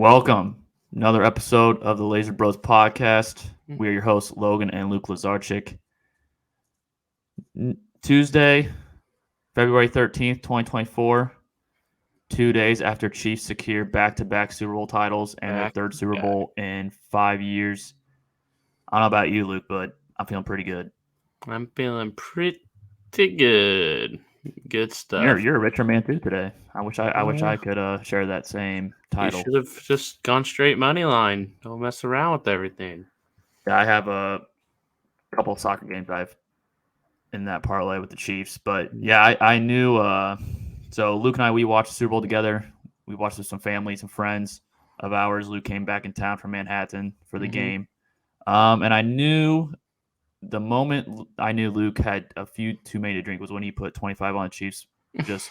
Welcome. Another episode of the Laser Bros podcast. We are your hosts, Logan and Luke Lazarchik. Tuesday, February 13th, 2024, 2 days after Chiefs secure back-to-back Super Bowl titles and their third Super Bowl in 5 years. I don't know about you, Luke, but I'm feeling pretty good. I'm feeling pretty good. Good stuff. You're a richer man too today. I wish I could share that same title. You should have just gone straight money line. Don't mess around with everything. Yeah, I have a couple of soccer games I've in that parlay with the Chiefs, but yeah, I knew. So Luke and I, we watched the Super Bowl together. We watched with some family, some friends of ours. Luke came back in town from Manhattan for the game, and I knew the moment I knew Luke had a few too many to drink was when he put 25 on the Chiefs, just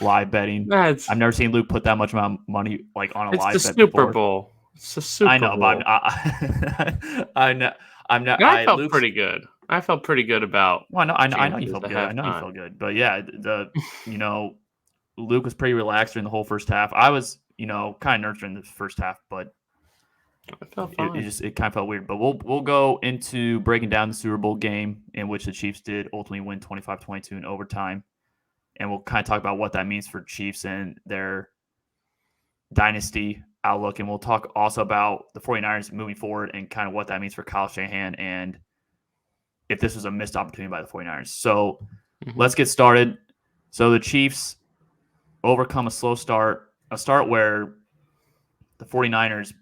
live betting. I've never seen Luke put that much amount of money like on a live bet. It's the Super Bowl. It's the Super Bowl. I know, but I'm not. I felt pretty good. I felt pretty good about. Well, I know you felt good. I know you felt good, but yeah, Luke was pretty relaxed during the whole first half. I was, kind of nurturing the first half, but I felt fine. It kind of felt weird. But we'll go into breaking down the Super Bowl game in which the Chiefs did ultimately win 25-22 in overtime, and we'll kind of talk about what that means for Chiefs and their dynasty outlook, and we'll talk also about the 49ers moving forward and kind of what that means for Kyle Shanahan and if this was a missed opportunity by the 49ers. So let's get started. So the Chiefs overcome a slow start, a start where the 49ers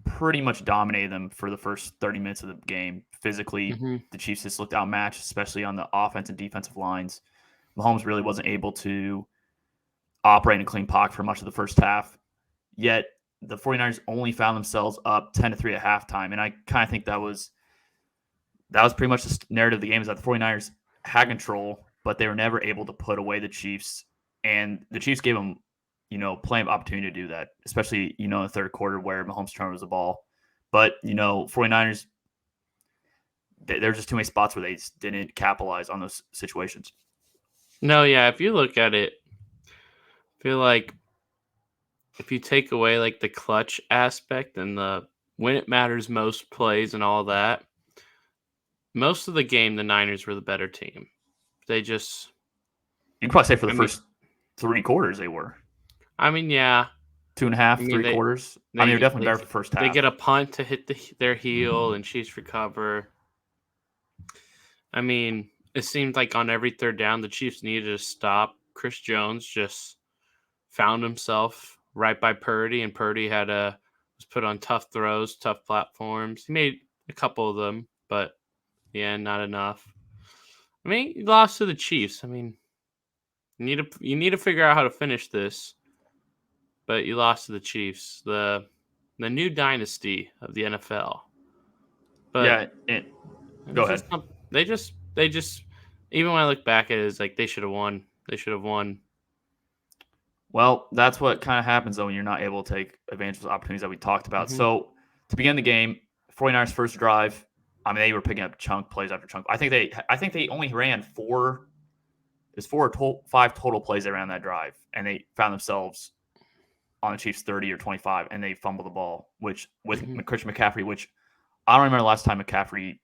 pretty much dominated them for the first 30 minutes of the game. Physically, the Chiefs just looked outmatched, especially on the offense and defensive lines. Mahomes really wasn't able to operate in a clean pocket for much of the first half. Yet the 49ers only found themselves up 10-3 at halftime. And I kind of think that was pretty much the narrative of the game, is that the 49ers had control, but they were never able to put away the Chiefs. And the Chiefs gave them, plenty of opportunity to do that, especially, in the third quarter where Mahomes turned the ball. But, 49ers, there's just too many spots where they just didn't capitalize on those situations. No, yeah, if you look at it, I feel like if you take away like the clutch aspect and the when it matters most plays and all that, most of the game, the Niners were the better team. They just... You can probably say for the first 3 quarters they were. I mean, yeah. 2.5, 3 quarters. They're definitely better for the first half. They get a punt to hit their heel and Chiefs recover. I mean, it seemed like on every third down, the Chiefs needed to stop. Chris Jones just found himself right by Purdy, and Purdy was put on tough throws, tough platforms. He made a couple of them, but yeah, not enough. I mean, you lost to the Chiefs. I mean, you need to figure out how to finish this, but you lost to the Chiefs, the new dynasty of the NFL. But yeah, go ahead. They just even when I look back at it, it's like they should have won. They should have won. Well, that's what kind of happens though when you're not able to take advantage of the opportunities that we talked about. So to begin the game, 49ers first drive, I mean, they were picking up chunk plays after chunk. I think they only ran 4 or 5 total plays around that drive, and they found themselves on the Chiefs 30 or 25, and they fumbled the ball, which with Christian McCaffrey, which I don't remember the last time McCaffrey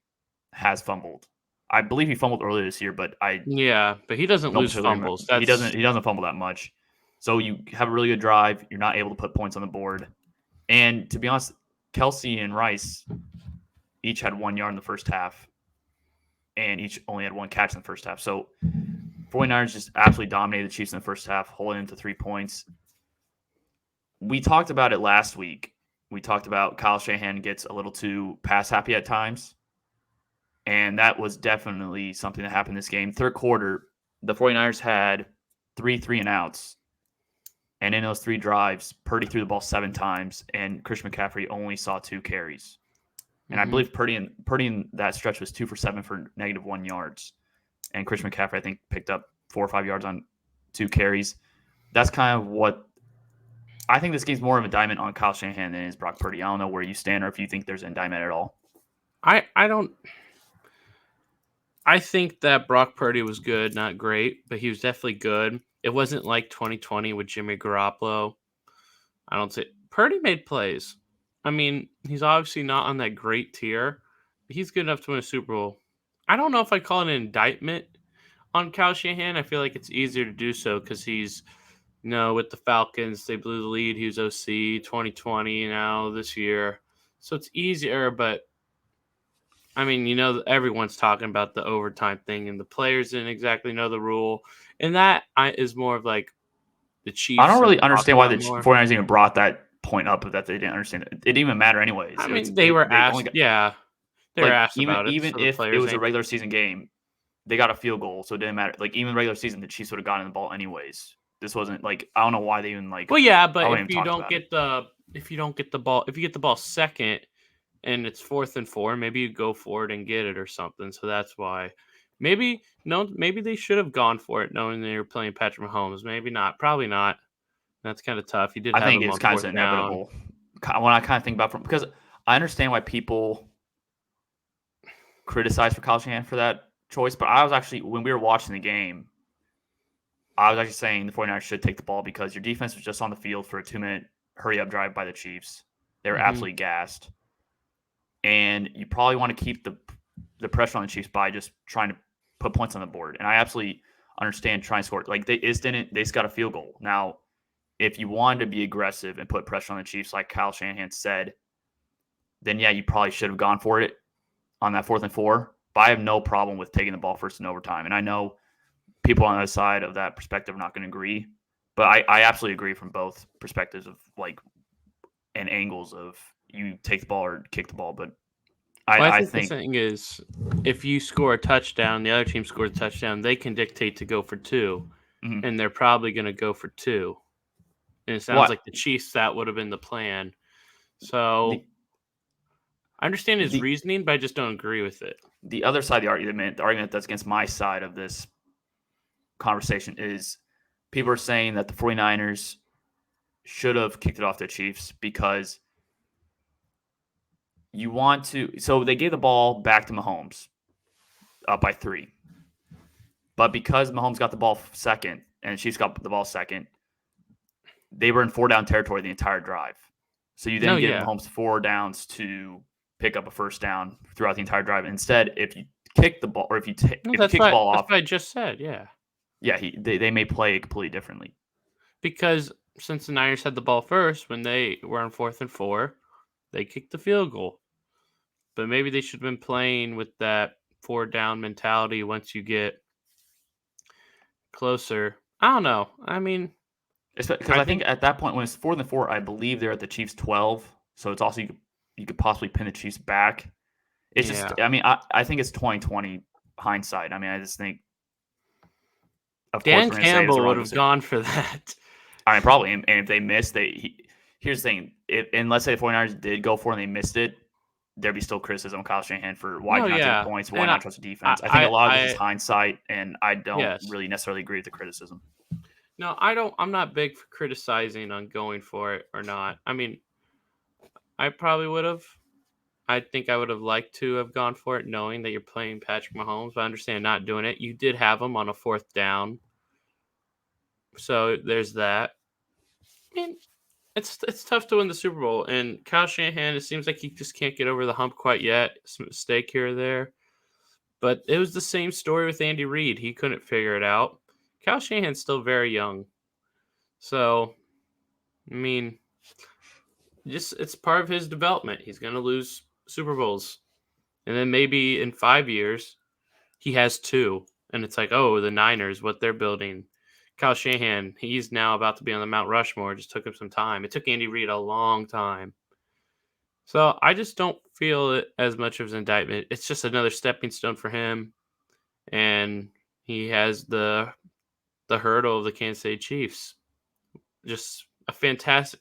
has fumbled. I believe he fumbled earlier this year, but but he doesn't lose fumbles. He doesn't fumble that much. So you have a really good drive. You're not able to put points on the board. And to be honest, Kelsey and Rice each had 1 yard in the first half, and each only had 1 catch in the first half. So 49ers just absolutely dominated the Chiefs in the first half, holding them to 3 points. We talked about it last week. We talked about Kyle Shanahan gets a little too pass happy at times, and that was definitely something that happened this game. Third quarter, the 49ers had 3 3-and-outs. And in those 3 drives, Purdy threw the ball 7 times, and Christian McCaffrey only saw 2 carries. And I believe Purdy in that stretch was 2 for 7 for -1 yards. And Christian McCaffrey, I think, picked up 4 or 5 yards on 2 carries. That's kind of what I think this game's more of an indictment on Kyle Shanahan than it is Brock Purdy. I don't know where you stand or if you think there's an indictment at all. I don't. I think that Brock Purdy was good, not great, but he was definitely good. It wasn't like 2020 with Jimmy Garoppolo. I don't say Purdy made plays. I mean, he's obviously not on that great tier. He's good enough to win a Super Bowl. I don't know if I call it an indictment on Kyle Shanahan. I feel like it's easier to do so because he's, with the Falcons, they blew the lead. He was OC 2020 now this year. So it's easier, but I mean, everyone's talking about the overtime thing, and the players didn't exactly know the rule. And that is more of like the I don't Chiefs have really talked understand why about the more. 49ers even brought that point up of that they didn't understand it. It didn't even matter anyways. I mean, they were They only asked. got, Yeah, they were like, asked even about it, even so the if it players was a ain't. regular season game, they got a field goal, so it didn't matter. Like, even regular season, the Chiefs would have gotten the ball anyways. This wasn't like, I don't know why they even Well, yeah, I but wouldn't even talk about it. if you don't get the ball, if you get the ball second and it's 4th and 4, maybe you go for it and get it or something. So that's why. Maybe maybe they should have gone for it, knowing they were playing Patrick Mahomes. Maybe not. Probably not. That's kind of tough. You did I have think him it's on kind of 4th down. inevitable when I kind of think about it, because I understand why people criticize for Kyle Shanahan for that choice, but I was actually, when we were watching the game, I was actually saying the 49ers should take the ball because your defense was just on the field for a 2-minute hurry-up drive by the Chiefs. They were Mm-hmm. absolutely gassed. And you probably want to keep the pressure on the Chiefs by just trying to put points on the board. And I absolutely understand trying to score. Like, they just got a field goal. Now, if you wanted to be aggressive and put pressure on the Chiefs, like Kyle Shanahan said, then yeah, you probably should have gone for it on that 4th and 4. But I have no problem with taking the ball first in overtime. And I know people on the other side of that perspective are not going to agree, but I absolutely agree from both perspectives of, like, and angles of you take the ball or kick the ball. But Well, I I think the think thing is, if you score a touchdown, the other team scores a touchdown, they can dictate to go for 2, mhm. and they're probably going to go for 2. And it sounds what like the Chiefs, that would have been the plan. So the I understand his the reasoning, but I just don't agree with it. the other side of the argument that's against my side of this conversation is people are saying that the 49ers should have kicked it off the Chiefs because you want to. So they gave the ball back to Mahomes up by 3. But because Mahomes got the ball second and the Chiefs got the ball second, they were in 4-down territory the entire drive. So you No, then give yeah. Mahomes 4 downs to pick up a first down throughout the entire drive. Instead, if you kick the ball, or if you No, if you kick the ball that's off, what I just said, yeah. yeah, they may play it completely differently. Because since the Niners had the ball first, when they were on 4th and 4, they kicked the field goal. But maybe they should have been playing with that 4-down mentality once you get closer. I don't know. I mean, Because I I think think, at that point when it's 4th and 4, I believe they're at the Chiefs 12. So it's also you could possibly pin the Chiefs back. It's just, yeah. I mean, I think it's 2020 hindsight. I mean, I just think, of course, Dan we're going to say it's the Campbell would wrong have decision. gone for that. I mean, probably. And if they missed, here's the thing. And let's say the 49ers did go for it and they missed it, there'd be still criticism of Kyle Shanahan for why No, did you not take the yeah. points, why And not trust the defense. I think a lot of this is hindsight, and I don't yes. really necessarily agree with the criticism. No, I'm not big for criticizing on going for it or not. I mean, I probably would have. I think I would have liked to have gone for it, knowing that you're playing Patrick Mahomes. But I understand not doing it. You did have him on a 4th down, so there's that. I mean, it's tough to win the Super Bowl, and Kyle Shanahan. It seems like he just can't get over the hump quite yet. Some mistake here or there, but it was the same story with Andy Reid. He couldn't figure it out. Kyle Shanahan's still very young, so I mean, just it's part of his development. He's gonna lose Super Bowls, and then maybe in 5 years he has 2, and it's like, oh, the Niners, what they're building. Kyle Shanahan, he's now about to be on the Mount Rushmore. It just took him some time. It took Andy Reid a long time. So I just don't feel it as much of an indictment. It's just another stepping stone for him, and he has the hurdle of the Kansas City Chiefs. Just a fantastic.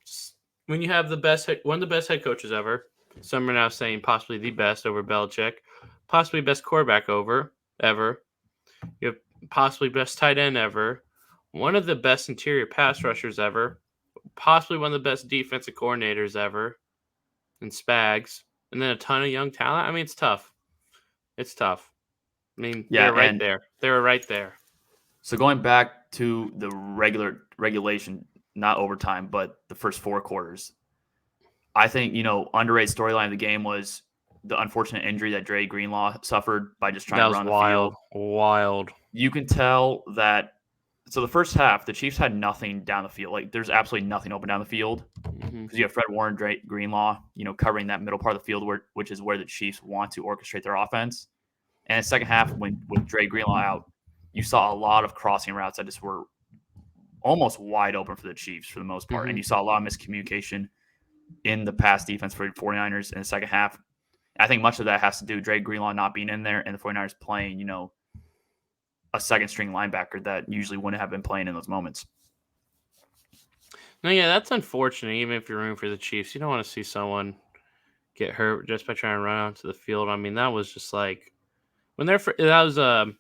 Just, when you have one of the best head coaches ever, some are now saying possibly the best over Belichick, possibly best quarterback ever. You have possibly best tight end ever, one of the best interior pass rushers ever, possibly one of the best defensive coordinators ever, and Spags, and then a ton of young talent. I mean, it's tough. It's tough. I mean, Yeah, they're right and there. They were right there. so going back to the regulation not overtime, but the first 4 quarters. I think, underrated storyline of the game was the unfortunate injury that Dre Greenlaw suffered by just trying That to was run the field. wild. You can tell that. So the first half, the Chiefs had nothing down the field. Like, there's absolutely nothing open down the field because you have Fred Warner, Dre Greenlaw, covering that middle part of the field, which is where the Chiefs want to orchestrate their offense. And the second half, with Dre Greenlaw out, you saw a lot of crossing routes that just were almost wide open for the Chiefs for the most part. And you saw a lot of miscommunication in the pass defense for the 49ers in the second half. I think much of that has to do with Dre Greenlaw not being in there and the 49ers playing, a second string linebacker that usually wouldn't have been playing in those moments. No, yeah, that's unfortunate. Even if you're rooting for the Chiefs, you don't want to see someone get hurt just by trying to run onto the field. I mean, that was just like when that was because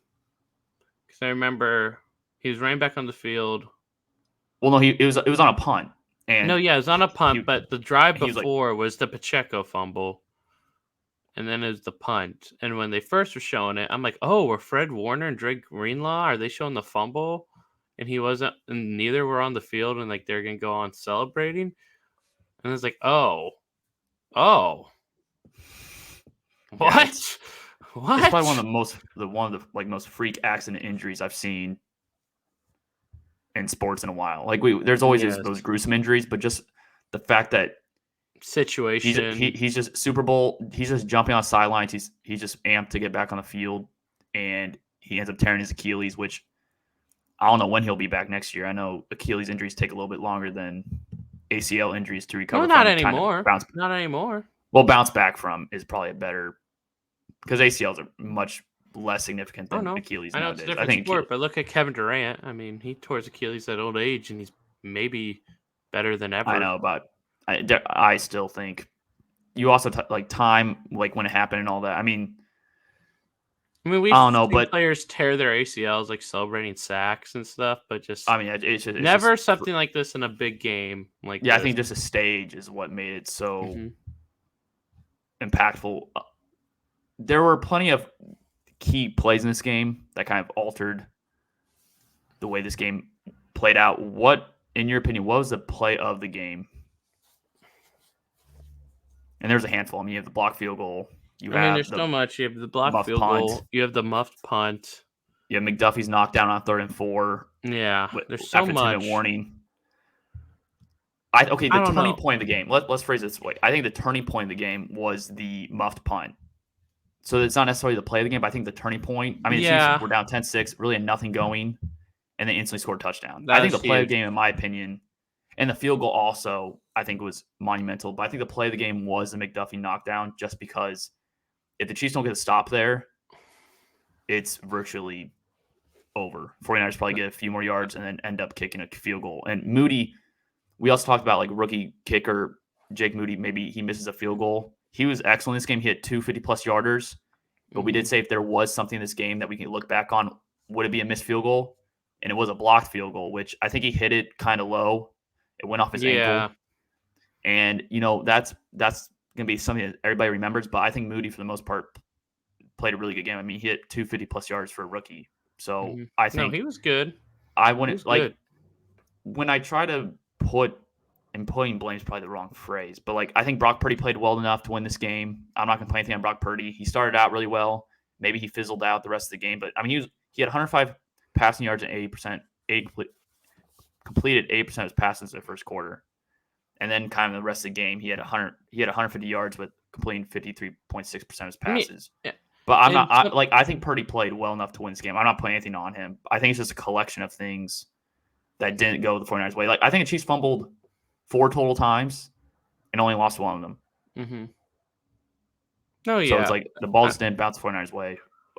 I remember he was running back on the field. Well, no, it was on a punt. And no, yeah, it was on a punt, but the drive before was the Pacheco fumble. And then it was the punt. And when they first were showing it, I'm like, oh, were Fred Warner and Drake Greenlaw, are they showing the fumble? And he wasn't, and neither were on the field, and like they're going to go on celebrating. And it's like, oh. What? Yeah, What? It's probably one of the most freak accident injuries I've seen in sports in a while. Like there's always those gruesome injuries, but just the fact that situation. He's just Super Bowl. He's just jumping on sidelines. He's just amped to get back on the field, and he ends up tearing his Achilles, which I don't know when he'll be back next year. I know Achilles injuries take a little bit longer than ACL injuries to recover. No, not anymore. Not anymore. Well, bounce back from is probably a better because ACLs are much less significant than Achilles. I know nowadays. It's a different sport, but look at Kevin Durant. I mean, he tore his Achilles at old age, and he's maybe better than ever. I know, but I still think you also time, like when it happened and all that. I mean, we've seen players tear their ACLs, like celebrating sacks and stuff, but just it's never something like this in a big game. Like I think just a stage is what made it so impactful. There were plenty of key plays in this game that kind of altered the way this game played out. What, in your opinion, what was the play of the game? And there's a handful. I mean, you have the blocked field goal. There's so much. You have the blocked field goal. You have the muffed punt. You have McDuffie's knockdown on 3rd and 4. Yeah, there's so after much. 2-minute warning. The turning point of the game. Let's phrase it this way. I think the turning point of the game was the muffed punt. So it's not necessarily the play of the game, but I think the turning point. I mean, the Chiefs were down 10-6, really had nothing going, and they instantly scored a touchdown. I think the play of the game, in my opinion, and the field goal also, I think was monumental. But I think the play of the game was the McDuffie knockdown, just because if the Chiefs don't get a stop there, it's virtually over. 49ers probably get a few more yards and then end up kicking a field goal. And Moody, we also talked about like rookie kicker Jake Moody. Maybe he misses a field goal. He was excellent in this game. He had 2 50-plus yarders. But we did say if there was something in this game that we can look back on, would it be a missed field goal? And it was a blocked field goal, which I think he hit it kind of low. It went off his ankle. And, that's going to be something that everybody remembers. But I think Moody, for the most part, played a really good game. I mean, he hit 2 50-plus yards for a rookie. So I think he was good. I wouldn't when I try to putting blame is probably the wrong phrase, but I think Brock Purdy played well enough to win this game. I'm not going to play anything on Brock Purdy. He started out really well. Maybe he fizzled out the rest of the game, but I mean, he had 105 passing yards and completed 80% of his passes in the first quarter. And then kind of the rest of the game, he had 150 yards with completing 53.6% of his passes. But I think Purdy played well enough to win this game. I'm not putting anything on him. I think it's just a collection of things that didn't go the 49ers' way. I think the Chiefs fumbled 4 total times and only lost 1 of them. Mm-hmm. Oh, yeah. So it's like the ball just didn't bounce the 49ers' way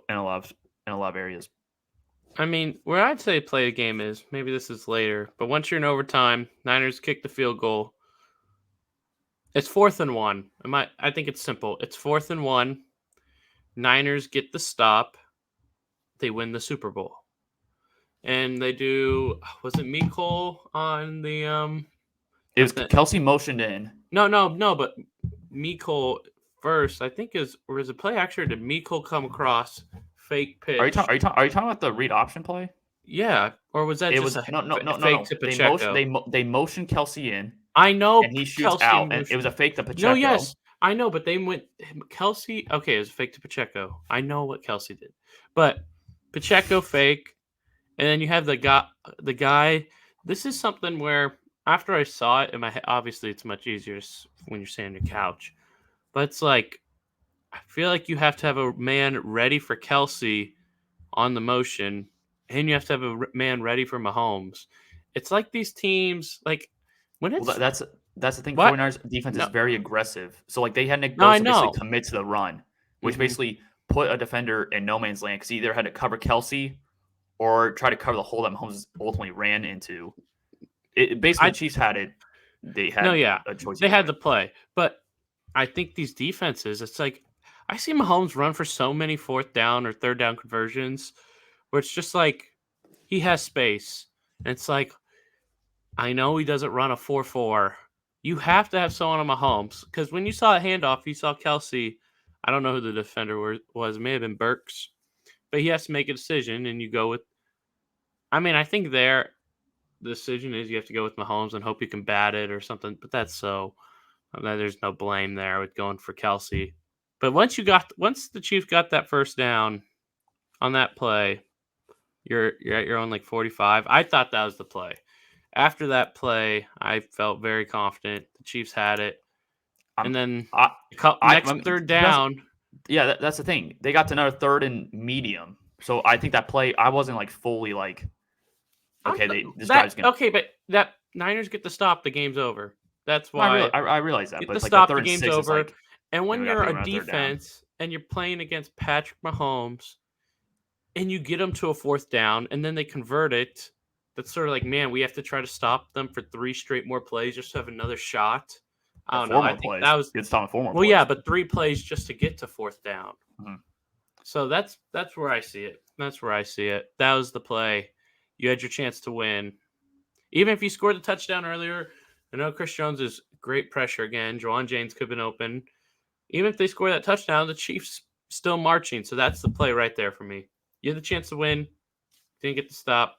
in a lot of areas. I mean, where I'd say play the game is, maybe this is later, but once you're in overtime, Niners kick the field goal. It's 4th and 1. I think it's simple. It's 4th and 1. Niners get the stop. They win the Super Bowl. And they do, was it Mecole on the It was Kelsey motioned in. No, but Mecole first, I think or is it play action, or did Mecole come across fake pitch? Are you talking about the read option play? Yeah, or was that It just was a fake no. to Pacheco? They motioned Kelsey in, I know and he shoots Kelsey out, and it was motion. a fake to No, Pacheco. yes, I know, but they went Kelsey. Okay, it was a fake to Pacheco. I know what Kelsey did, but Pacheco fake, and then you have the guy. This is something where after I saw it in my head, obviously it's much easier when you're sitting on your couch, but it's like I feel like you have to have a man ready for Kelsey on the motion, and you have to have a man ready for Mahomes. It's like these teams, like when Well, it's that's the thing. what 49ers defense is no, very aggressive. So like they had Nick no, I Bosa basically know. commit to the run, which Hmm. basically put a defender in no man's land because he either had to cover Kelsey or try to cover the hole that Mahomes ultimately ran into. Basically, I the Chiefs had it. They no, had yeah, a choice they either had way. the play, but I think these defenses, it's like I see Mahomes run for so many fourth down or third down conversions, where it's just like he has space, and it's like I know he doesn't run a 4-4. You have to have someone on Mahomes because when you saw a handoff, you saw Kelsey. I don't know who the defender was. It may have been Burks, but he has to make a decision, and you go with. I mean, I think the decision is you have to go with Mahomes and hope you can bat it or something. But that's so. There's no blame there with going for Kelsey. But once the Chiefs got that first down on that play, you're at your own like 45. I thought that was the play. After that play, I felt very confident. The Chiefs had it. And I'm, then I, next to third be honest, down. yeah, that's the thing. They got to another third and medium. So I think that play, I wasn't like fully like, okay, this drive's gonna. Okay, but that Niners get the stop, the game's over. That's No, why I realize that, get but the it's like that stop, third the and game's six is over. like, And when we got to you're take a another third down. defense and you're playing against Patrick Mahomes and you get them to a fourth down and then they convert it, that's sort of like, man, we have to try to stop them for three straight more plays just to have another shot. I Or don't know. four I more think plays. that was It's time 4 more well, yeah, plays. but three plays just to get to fourth down. Mhm. So that's where I see it. That's where I see it. That was the play. You had your chance to win. Even if you scored the touchdown earlier, I know Chris Jones is great pressure again. Juwan James could have been open. Even if they score that touchdown, the Chiefs still marching. So that's the play right there for me. You had the chance to win, didn't get to stop.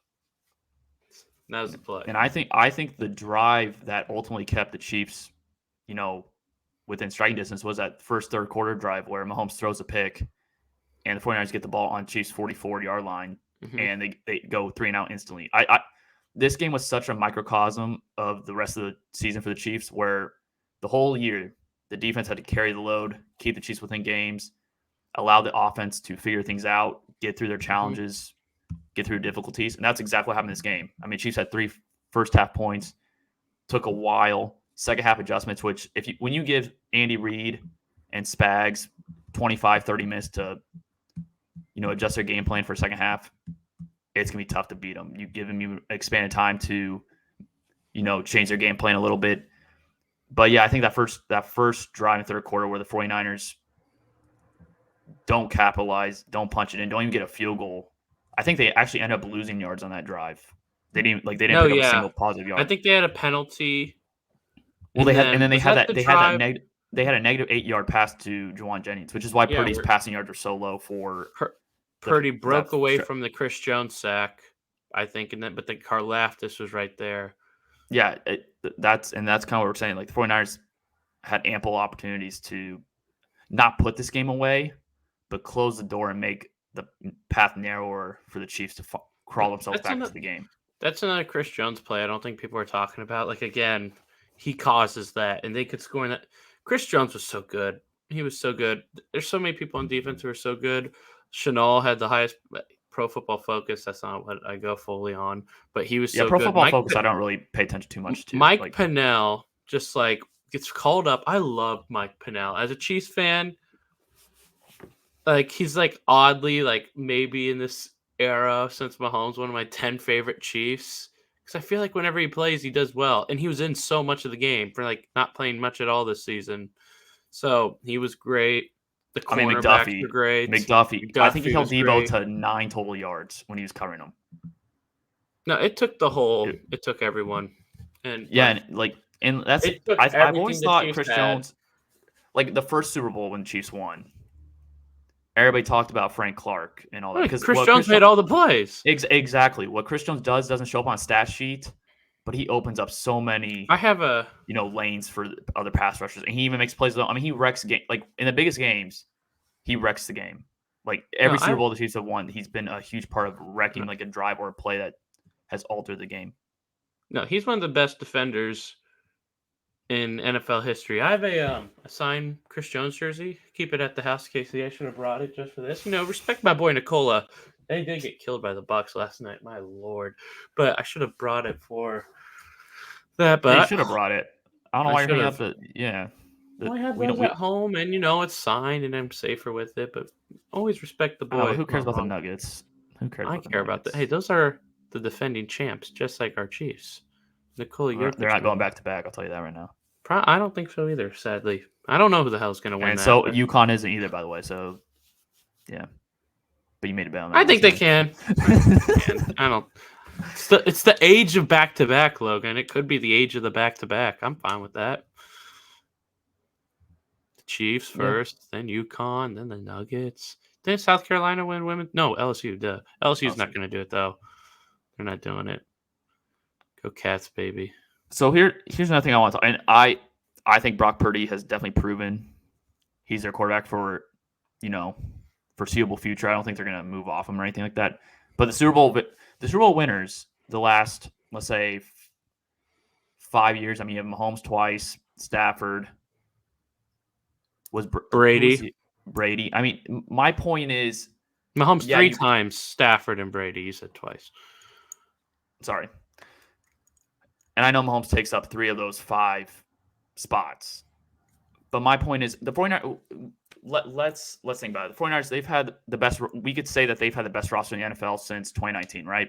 That was the play. And I think the drive that ultimately kept the Chiefs, you know, within striking distance was that first third quarter drive where Mahomes throws a pick and the 49ers get the ball on Chiefs 44-yard line Mm-hmm. and they go 3-and-out instantly. I this game was such a microcosm of the rest of the season for the Chiefs where the whole year the defense had to carry the load, keep the Chiefs within games, allow the offense to figure things out, get through their Mm-hmm. challenges, get through difficulties, and that's exactly what happened in this game. I mean, Chiefs had 3 first half points, took a while, second half adjustments, which when you give Andy Reid and Spags 25, 30 minutes to adjust their game plan for second half, it's gonna be tough to beat them. You give them expanded time to change their game plan a little bit. But yeah, I think that first drive in the third quarter where the 49ers don't capitalize, don't punch it in, don't even get a field goal. I think they actually end up losing yards on that drive. They didn't No, pick up a yeah. single positive I yard. think they had a penalty. Well, and then they Was had that that the they had that drive? negative they had a negative 8-yard pass to Juwan Jennings, which is why Yeah, Purdy's where passing yards are so low for Purdy that broke away stretch. from the Chris Jones sack, I think, but the Karlaftis was right there. Yeah, that's kind of what we're saying. Like the 49ers had ample opportunities to not put this game away, but close the door and make the path narrower for the Chiefs to crawl themselves That's back into another the game. Chris Jones play. I don't think people are talking about. Like again, he causes that, and they could score in that. Chris Jones was so good. He was so good. There's so many people on defense who are so good. Chanel had the highest Pro Football Focus. That's not what I go fully on, but he was Yeah, so Pro good. Football Focus, I don't really pay attention too much to. Mike Like, Pennell just like gets called up. I love Mike Pennell as a Chiefs fan. Like he's like oddly like maybe in this era since Mahomes one of my 10 favorite Chiefs because I feel like whenever he plays he does well and he was in so much of the game for like not playing much at all this season. So he was great. The I mean, cornerbacks were great. I think he McDuffie held was Debo great. to 9 total yards when he was covering them. No, it took it took everyone. And Yeah, and that's it took I've everything always the thought Chiefs Chris had. Jones, like the first Super Bowl when the Chiefs won, everybody talked about Frank Clark and all that because Chris Jones made all the plays. Exactly. What Chris Jones doesn't show up on a stat sheet, but he opens up so many I have a lanes for other pass rushers, and he even makes plays. I mean, he wrecks game like in the biggest games, he wrecks the game. Like every Super Bowl the Chiefs have won, he's been a huge part of wrecking like a drive or a play that has altered the game. No, he's one of the best defenders in NFL history. I have a signed Chris Jones jersey. Keep it at the house, Casey. I should have brought it just for this. Respect my boy Nicola. They did get killed by the Bucs last night. My lord, but I should have brought it for that. But you should have brought it. I don't know why you're hanging up the I have those at home, and it's signed, and I'm safer with it. But always respect the boy. Who cares about the Nuggets? Who cares? I care about that. Hey, those are the defending champs, just like our Chiefs. Nicola, they're not going back to back. I'll tell you that right now. I don't think so either. Sadly, I don't know who the hell's going to win. And so UConn isn't either, by the way. So, yeah, but you made a bet on that. I think they can. I don't. It's the age of back to back, Logan. It could be the age of the back to back. I'm fine with that. The Chiefs first, then UConn, then the Nuggets. Didn't South Carolina win women? No, LSU. Duh. LSU's not going to do it though. They're not doing it. Go Cats, baby. So here's another thing I want to talk. And I think Brock Purdy has definitely proven he's their quarterback for foreseeable future. I don't think they're going to move off him or anything like that. But the Super Bowl winners, the last, let's say, 5 years. I mean, you have Mahomes twice, Stafford, was Brady. Brady. I mean, my point is Mahomes 3 times, Stafford and Brady. You said twice. Sorry. And I know Mahomes takes up 3 of those 5 spots. But my point is the 49ers, let's think about it. The 49ers, they've had the best, we could say that they've had the best roster in the NFL since 2019, right?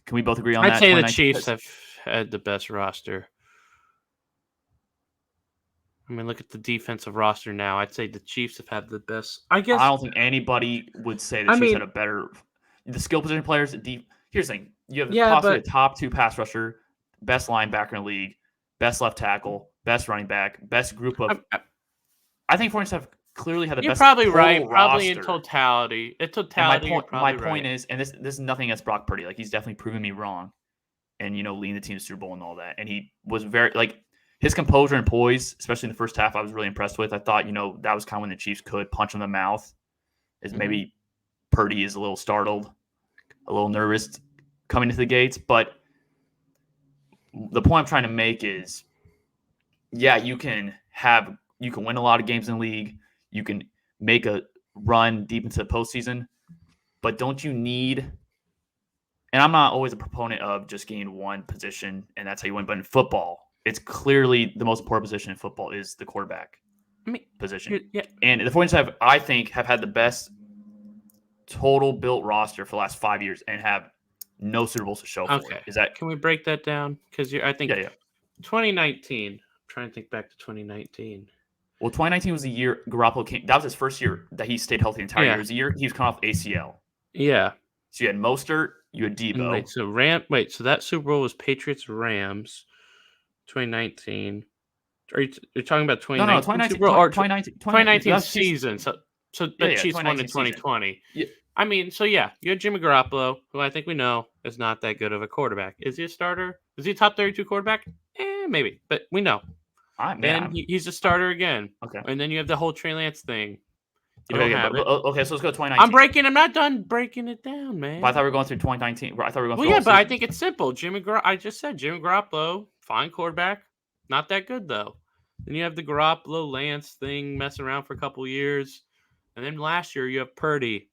Can we both agree on that? I'd say the Chiefs have had the best roster. I mean, look at the defensive roster now. I'd say the Chiefs have had the best. I guess I don't think anybody would say the Chiefs had a better. The skill position players. Here's the thing: you have possibly a top 2 pass rusher, best linebacker in the league, best left tackle, best running back, best group of. I think 49ers have clearly had the best. You're probably right. Roster. Probably in totality. My point is, and this is nothing against Brock Purdy. Like he's definitely proven me wrong, and leading the team to Super Bowl and all that. And he was very his composure and poise, especially in the first half, I was really impressed with. I thought, that was kind of when the Chiefs could punch him in the mouth. Is maybe Purdy is a little startled, a little nervous coming into the gates. But the point I'm trying to make is, yeah, you can win a lot of games in the league. You can make a run deep into the postseason. But don't you need – and I'm not always a proponent of just getting one position and that's how you win. But in football, it's clearly the most important position in football is the quarterback position. Yeah. And the 49ers I think, have had the best total built roster for the last 5 years and have no Super Bowls to show for it. Is that? Can we break that down? Because I think 2019. I'm trying to think back to 2019. Well, 2019 was the year Garoppolo came. That was his first year that he stayed healthy the entire year. It was the year he was coming off ACL. Yeah. So you had Mostert, you had Debo. So that Super Bowl was Patriots Rams, 2019. Are you talking about 2019? No, 2019. 2019 season. So the Chiefs won in 2020. Yeah. I mean, so yeah, you had Jimmy Garoppolo, who I think we know is not that good of a quarterback. Is he a starter? Is he a top 32 quarterback? Maybe, but we know. He's a starter again. Okay. And then you have the whole Trey Lance thing. Okay, so let's go to 2019. I'm not done breaking it down, man. But I thought we were going through 2019. I thought we were going through. Well, yeah, but I think it's simple. I just said Jimmy Garoppolo, fine quarterback, not that good though. Then you have the Garoppolo Lance thing messing around for a couple years, and then last year you have Purdy,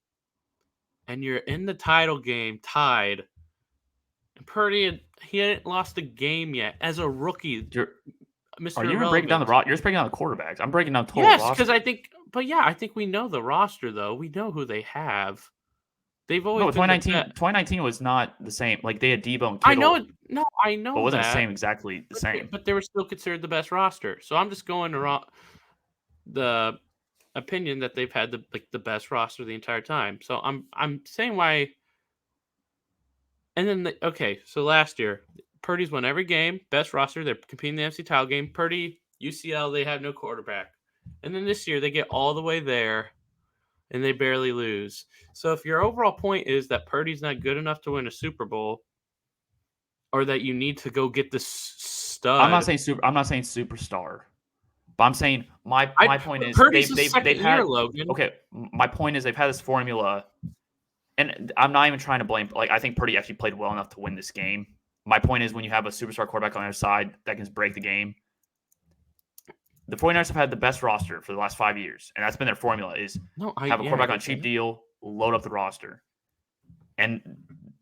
and you're in the title game tied. And Purdy, he hadn't lost a game yet as a rookie. Are you breaking down the roster? You're just breaking down the quarterbacks. I'm breaking down total roster. Yes, because I think we know the roster, though. We know who they have. They've always 2019 was not the same. Like, they had Debo and Kittle. I know but it wasn't exactly the same. But they were still considered the best roster. So I'm just going around the opinion that they've had the best roster the entire time. So I'm saying why. And then, so last year, Purdy's won every game, best roster. They're competing in the NFC title game. Purdy, UCL, they have no quarterback. And then this year, they get all the way there, and they barely lose. So if your overall point is that Purdy's not good enough to win a Super Bowl, or that you need to go get this stud, I'm not saying superstar, but I'm saying my point is Purdy's his they've second year, had Logan. okay. My point is they've had this formula, and I'm not even trying to blame. Like I think Purdy actually played well enough to win this game. My point is when you have a superstar quarterback on their side that can break the game. The 49ers have had the best roster for the last 5 years, and that's been their formula: is have a quarterback on a cheap deal, load up the roster, and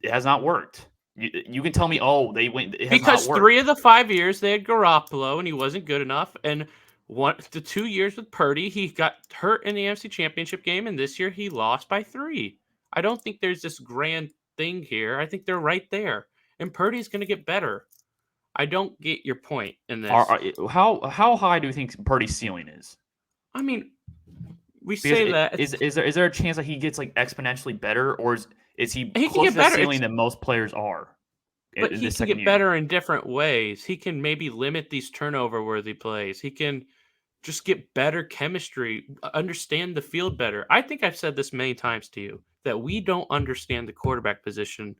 it has not worked. You can tell me, oh, they win. It has because not worked. 3 of the 5 years they had Garoppolo and he wasn't good enough, and the 2 years with Purdy he got hurt in the NFC Championship game, and this year he lost by 3. I don't think there's this grand thing here. I think they're right there, and Purdy's going to get better. I don't get your point in this. How high do you think Purdy's ceiling is? I mean, say that is there a chance that he gets like exponentially better, or is he can closer get to the better. ceiling than most players are? But he can get better in different ways. He can maybe limit these turnover-worthy plays. He can just get better chemistry, understand the field better. I think I've said this many times to you that we don't understand the quarterback position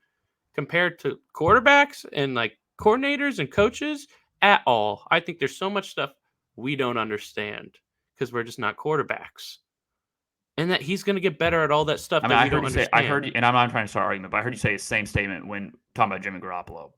compared to quarterbacks and like coordinators and coaches at all. I think there's so much stuff we don't understand because we're just not quarterbacks. And that he's going to get better at all that stuff. I mean, that I we heard don't you understand. say, I heard you, and I'm not trying to start an argument, but I heard you say the same statement when talking about Jimmy Garoppolo.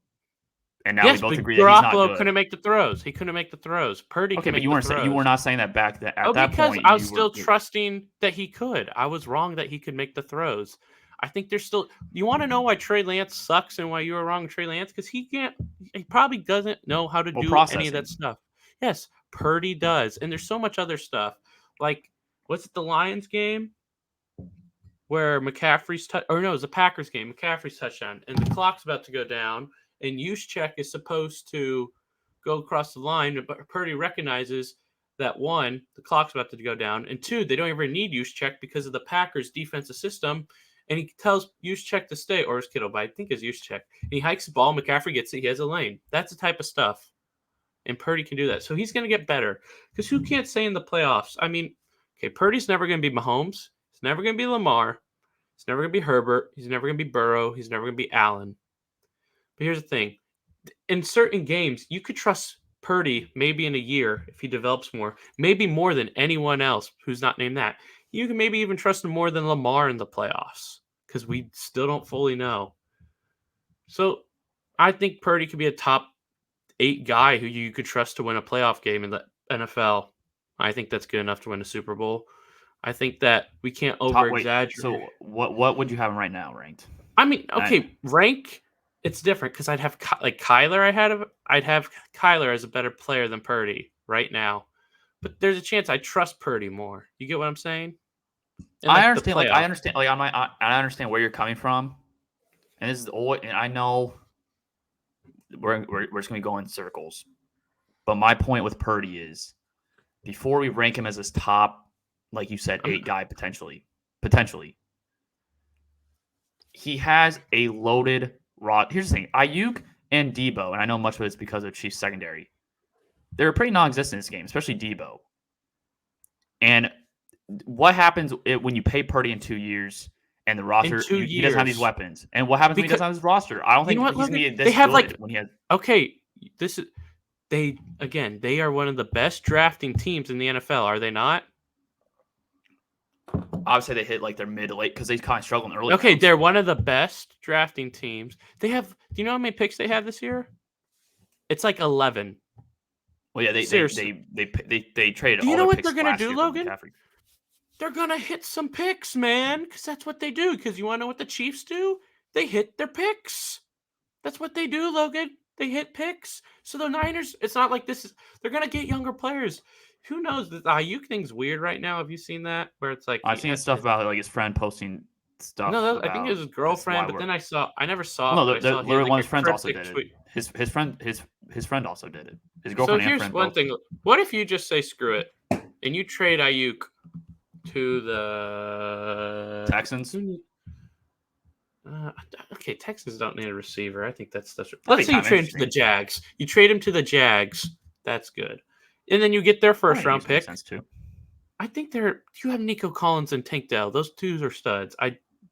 And now we both agree that he's not good. Garoppolo couldn't make the throws. He couldn't make the throws. Purdy okay, can but make the throws. You were not saying that back at that point. Because I was still trusting that he could. I was wrong that he could make the throws. I think there's still. You want to know why Trey Lance sucks and why you were wrong, Trey Lance? Because he can't. He probably doesn't know how to do any of that stuff. Yes, Purdy does, and there's so much other stuff. Like, what's it, the Lions game? Where McCaffrey's it was the Packers game. McCaffrey's touchdown, and the clock's about to go down, and Juszczyk is supposed to go across the line, but Purdy recognizes that 1, the clock's about to go down, and 2, they don't ever need Juszczyk because of the Packers' defensive system, and he tells Juszczyk to stay, or his Kittle, but I think it's Juszczyk, and he hikes the ball, McCaffrey gets it, he has a lane. That's the type of stuff, and Purdy can do that. So he's going to get better, because who can't say in the playoffs? I mean, okay, Purdy's never going to be Mahomes. It's never going to be Lamar. It's never going to be Herbert. He's never going to be Burrow. He's never going to be Allen. But here's the thing. In certain games, you could trust Purdy maybe in a year if he develops more, maybe more than anyone else who's not named that. You can maybe even trust him more than Lamar in the playoffs because we still don't fully know. So I think Purdy could be a top 8 guy who you could trust to win a playoff game in the NFL. I think that's good enough to win a Super Bowl. I think that we can't over-exaggerate. So what would you have him right now ranked? I mean, okay, rank, it's different because I'd have Kyler. I'd have Kyler as a better player than Purdy right now. But there's a chance I trust Purdy more. You get what I'm saying? And I understand. I understand where you're coming from, and this is old. And I know we're just gonna go in circles. But my point with Purdy is, before we rank him as this top, like you said, 8 guy potentially, he has a loaded rod. Here's the thing: Ayuk and Debo, and I know much of it's because of Chiefs secondary. They're pretty non-existent in this game, especially Debo. And what happens when you pay Purdy in 2 years and the roster he doesn't have these weapons? And what happens when he doesn't have his roster? I don't think he's going to be this good when he has. Okay, they are one of the best drafting teams in the NFL, are they not? Obviously, they hit like their mid to late because they kind of struggled in early. Okay, they're one of the best drafting teams. They have. Do you know how many picks they have this year? It's like 11. Well, yeah, they traded. Do you know what they're gonna do, Logan? They're gonna hit some picks, man, because that's what they do. Because you want to know what the Chiefs do? They hit their picks. That's what they do, Logan. They hit picks. So the Niners, it's not like this is. They're gonna get younger players. Who knows? The Ayuk thing's weird right now. Have you seen that? Where it's like I've seen stuff about like his friend posting stuff. No, I think it was his girlfriend. But then I never saw. No, literally one of his friends also did it. His friend also did it. His girlfriend. So here's one thing. What if you just say screw it and you trade Ayuk to the Texans? Okay, Texans don't need a receiver. I think that's let's say you trade him to the Jags. You trade him to the Jags. That's good. And then you get their first round pick. Sense too. I think you have Nico Collins and Tank Dell. Those two are studs.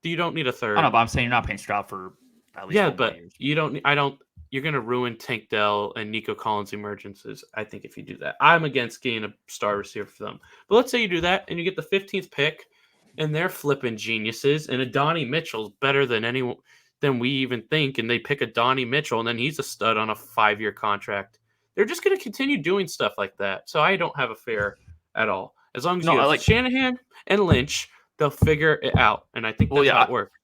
You don't need a I third. don't know, but I'm saying you're not paying Stroud for at least 4 more but years. you don't. I don't. You're gonna ruin Tank Dell and Nico Collins' emergences. I think if you do that, I'm against getting a star receiver for them. But let's say you do that and you get the 15th pick, and they're flipping geniuses, and Adonai Mitchell's better than anyone than we even think, and they pick Adonai Mitchell, and then he's a stud on a 5-year contract. They're just gonna continue doing stuff like that. So I don't have a fear at all. As long as No, you I have like. Shanahan and Lynch, they'll figure it out, and I think Well, that's yeah, how it works.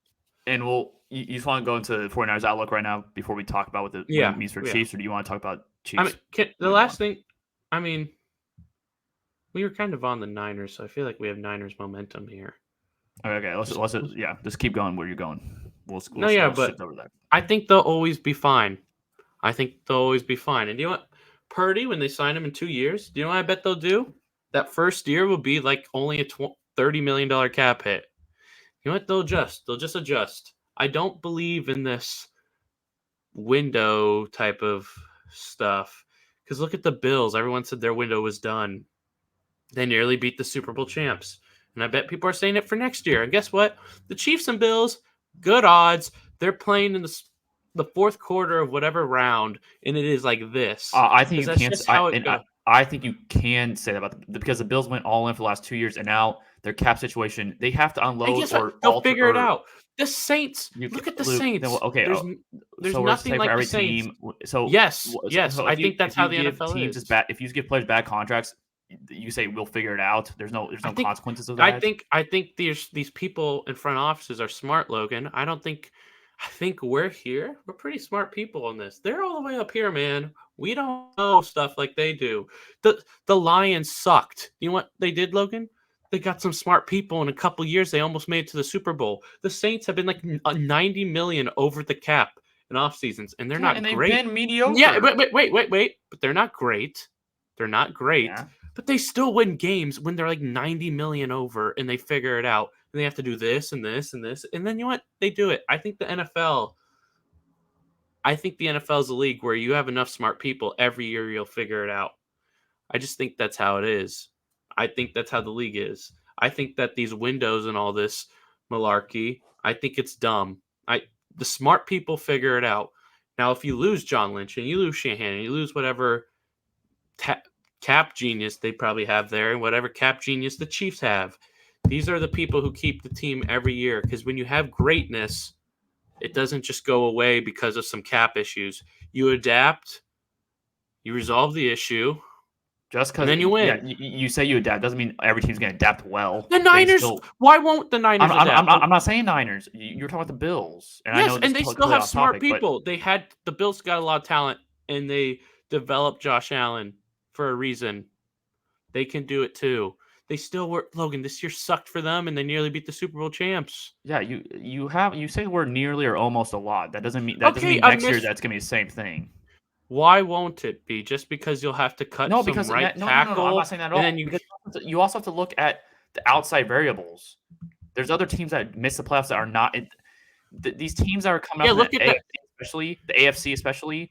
and you just want to go into the 49ers outlook right now before we talk about what it Yeah, means for yeah. Chiefs, or do you want to talk about I Chiefs? mean, the last thing, I mean, we were kind of on the Niners, so I feel like we have Niners momentum here. Okay, let's just keep going where you're going. We'll but shift over that. I think they'll always be fine. And do you know what? Purdy, when they sign him in 2 years, do you know what I bet they'll do? That first year will be like only a $30 million cap hit. You know what? They'll just adjust. I don't believe in this window type of stuff. Because look at the Bills. Everyone said their window was done. They nearly beat the Super Bowl champs. And I bet people are saying it for next year. And guess what? The Chiefs and Bills, good odds. They're playing in the fourth quarter of whatever round, and it is like this. I think you that's can't. just how it goes. I think you can say that because the Bills went all in for the last 2 years, and now their cap situation, they have to unload And guess what? or They'll alter. figure it out. The Saints. Look at the Luke, Saints. Okay, There's so nothing like the Saints. team. So yes. So I think that's how the give NFL teams is. bad, if you give players bad contracts, you say we'll figure it out. There's no consequences of that. I think these people in front offices are smart, Logan. I think we're here. We're pretty smart people on this. They're all the way up here, man. We don't know stuff like they do. The Lions sucked. You know what they did, Logan? They got some smart people in a couple years. They almost made it to the Super Bowl. The Saints have been like $90 million over the cap in off seasons, and they're not and great. They've been mediocre. Yeah, wait. But they're not great. They're not great. Yeah. But they still win games when they're like 90 million over and they figure it out. And they have to do this and this and this. And then you know what? They do it. I think the NFL is a league where you have enough smart people every year you'll figure it out. I just think that's how it is. I think that's how the league is. I think that these windows and all this malarkey, I think it's dumb. The smart people figure it out. Now, if you lose John Lynch and you lose Shanahan and you lose whatever cap genius they probably have there and whatever cap genius the Chiefs have, these are the people who keep the team every year. Because when you have greatness, it doesn't just go away because of some cap issues. You adapt, you resolve the issue, just because then you win. Yeah, you say you adapt doesn't mean every team's going to adapt well. The Niners, why won't the Niners adapt? I'm not saying Niners. You're talking about the Bills. And yes, I know and they still have smart people. The Bills got a lot of talent, and they developed Josh Allen for a reason. They can do it too. They still work. Logan, this year sucked for them, and they nearly beat the Super Bowl champs. Yeah, you say we're nearly or almost a lot. That doesn't mean next year that's gonna be the same thing. Why won't it be? Just because you'll have to cut tackle. No, I'm not saying that at all. And then you also have to look at the outside variables. There's other teams that miss the playoffs that are not. These teams that are coming up, look at AFC, especially the AFC, especially.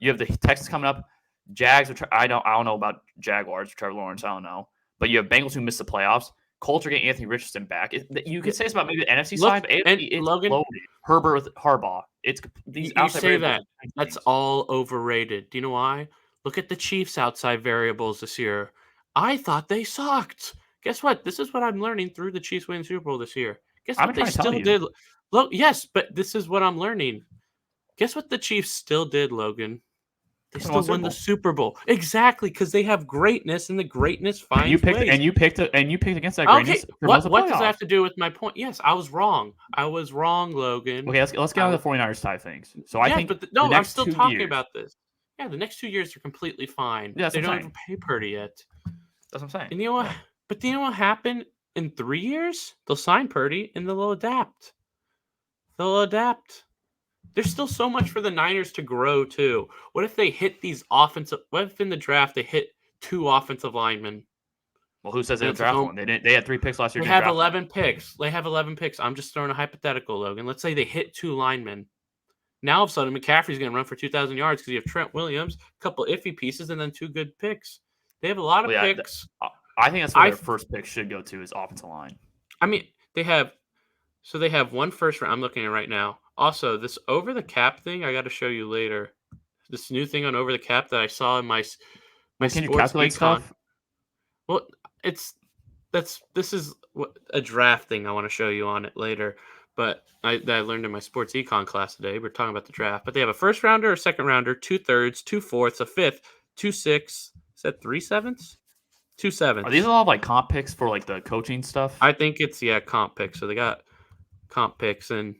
You have the Texans coming up, Jags. Which I don't know about Jaguars. Trevor Lawrence, I don't know. But you have Bengals who missed the playoffs. Colts are getting Anthony Richardson back. You could say it's about maybe the NFC side, but it's Logan, loaded. Herbert with Harbaugh. It's these outside variables. That's all overrated. Do you know why? Look at the Chiefs' outside variables this year. I thought they sucked. Guess what? This is what I'm learning through the Chiefs winning Super Bowl this year. Guess what they still did? Look, yes, but this is what I'm learning. Guess what the Chiefs still did, Logan? They still won the Super Bowl. Exactly, because they have greatness, and the greatness finds ways. And you picked against that greatness. Okay, what does that have to do with my point? Yes, I was wrong. Logan. Okay, let's get on the 49ers side of things. So I think I'm still talking about this. Yeah, the next 2 years are completely fine. Yeah, they don't even pay Purdy yet. That's what I'm saying. And you know what? But do you know what happened in 3 years? They'll sign Purdy, and they'll adapt. There's still so much for the Niners to grow, too. What if they hit what if in the draft they hit 2 offensive linemen? Well, who says they draft one? They had 3 picks last year. They have 11 picks. I'm just throwing a hypothetical, Logan. Let's say they hit 2 linemen. Now, all of a sudden, McCaffrey's going to run for 2,000 yards because you have Trent Williams, a couple iffy pieces, and then 2 good picks. They have a lot of picks. I think that's where I their first pick should go to is offensive line. I mean, they have one first round. I'm looking at it right now. Also, this over the cap thing, I got to show you later. This new thing on over the cap that I saw in my Well, can you sports calculate econ. stuff? Well, this is a draft thing I want to show you on it later. But that I learned in my sports econ class today. We're talking about the draft, but they have a first rounder, a second rounder, 2/3, 2/4, a fifth, 2/6. Is that 3/7? Two Are these sevenths. all like comp picks for like the coaching stuff? I think it's comp picks. So they got comp picks, and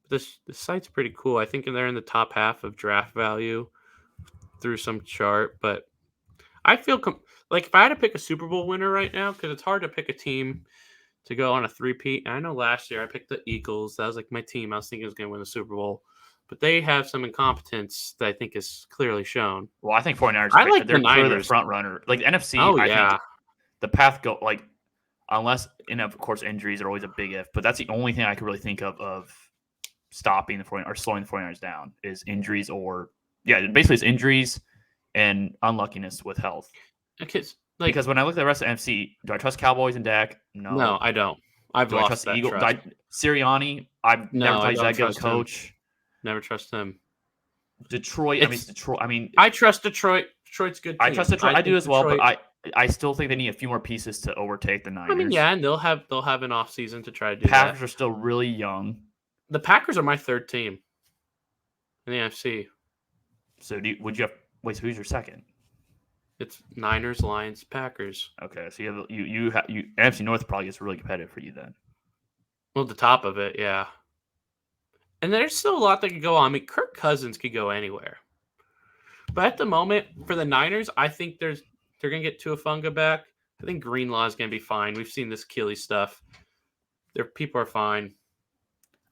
this site's pretty cool. I think they're in the top half of draft value through some chart. But I feel like if I had to pick a Super Bowl winner right now, because it's hard to pick a team to go on a three-peat. I know last year I picked the Eagles. That was like my team. I was thinking was going to win the Super Bowl. But they have some incompetence that I think is clearly shown. Well, I think 49ers, I like they're the clearly the Niners. front runner. Like the NFC, Oh, I think yeah. the path like unless, and of course, injuries are always a big if, but that's the only thing I could really think of stopping the 49ers or slowing the 49ers down is injuries basically it's injuries and unluckiness with health. Because when I look at the rest of the NFC, do I trust Cowboys and Dak? No, I don't. I've Do I lost trust the that Eagles? trust. Sirianni, I've never thought he's that good of a coach. Never trust him. Detroit, It's Detroit. I trust Detroit. Detroit's good. I trust Detroit. I do think as well, Detroit- but I still think they need a few more pieces to overtake the Niners. I mean, yeah, and they'll have an off season to try to do Packers that. are still really young. The Packers are my third team in the NFC. So would you have wait? So who's your second? It's Niners, Lions, Packers. Okay, so you NFC North probably gets really competitive for you then. Well, the top of it, yeah. And there's still a lot that could go on. I mean, Kirk Cousins could go anywhere. But at the moment, for the Niners, I think they're going to get Tuafunga back. I think Greenlaw is going to be fine. We've seen this Achilles stuff. People are fine.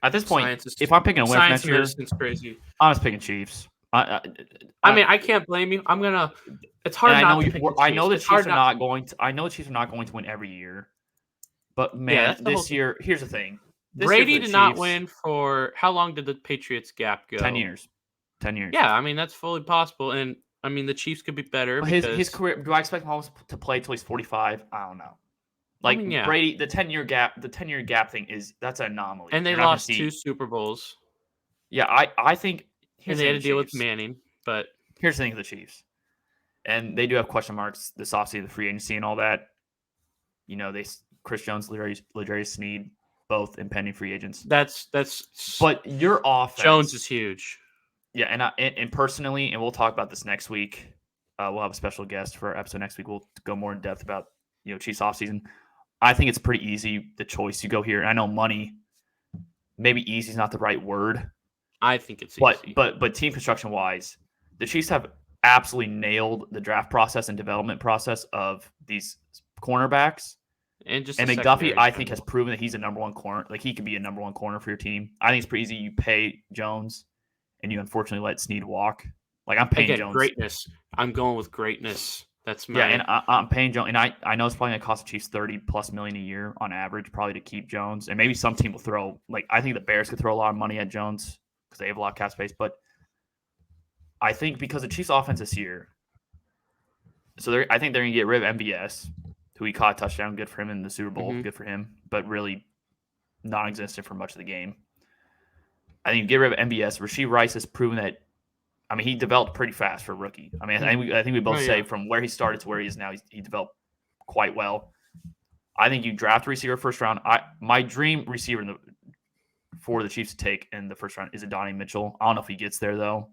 At this point, if I'm picking a winner next year, it's crazy. I'm just picking Chiefs. I mean, I can't blame you. I'm gonna. It's hard not to pick the Chiefs. I know the Chiefs are not going to. I know the Chiefs are not going to win every year. But man, this year, here's the thing. Brady did not win for how long did the Patriots gap go? 10 years. 10 years. Yeah, I mean that's fully possible, and I mean the Chiefs could be better. His career. Do I expect Mahomes to play till he's 45? I don't know. Like Brady, the 10-year gap thing that's an anomaly. And they lost 2 Super Bowls. Yeah, I think. And they had to deal with Manning, but here's the thing with the Chiefs, and they do have question marks this offseason, the free agency and all that. You know, Chris Jones, L'Jarius Sneed, both impending free agents. That's. But your offense, Jones is huge. Yeah, and personally, and we'll talk about this next week. We'll have a special guest for our episode next week. We'll go more in depth about Chiefs offseason. I think it's pretty easy the choice you go here. I know money, maybe easy is not the right word. I think it's easy. But team construction wise, the Chiefs have absolutely nailed the draft process and development process of these cornerbacks. And McDuffie, I think, has proven that he's a number one corner. Like he could be a number one corner for your team. I think it's pretty easy. You pay Jones, and you unfortunately let Snead walk. Like I'm paying Jones. Greatness. I'm going with greatness. That's my and I'm paying Jones, and I know it's probably gonna cost the Chiefs $30+ million a year on average, probably to keep Jones. And maybe some team will throw I think the Bears could throw a lot of money at Jones because they have a lot of cap space. But I think because the Chiefs' offense this year, I think they're gonna get rid of MVS, who he caught a touchdown, good for him in the Super Bowl, good for him, but really non-existent for much of the game. I think you get rid of MVS. Rashee Rice has proven that. I mean, he developed pretty fast for a rookie. I mean, I think we both say from where he started to where he is now, he developed quite well. I think you draft a receiver first round. My dream receiver for the Chiefs to take in the first round is Adonai Mitchell. I don't know if he gets there though.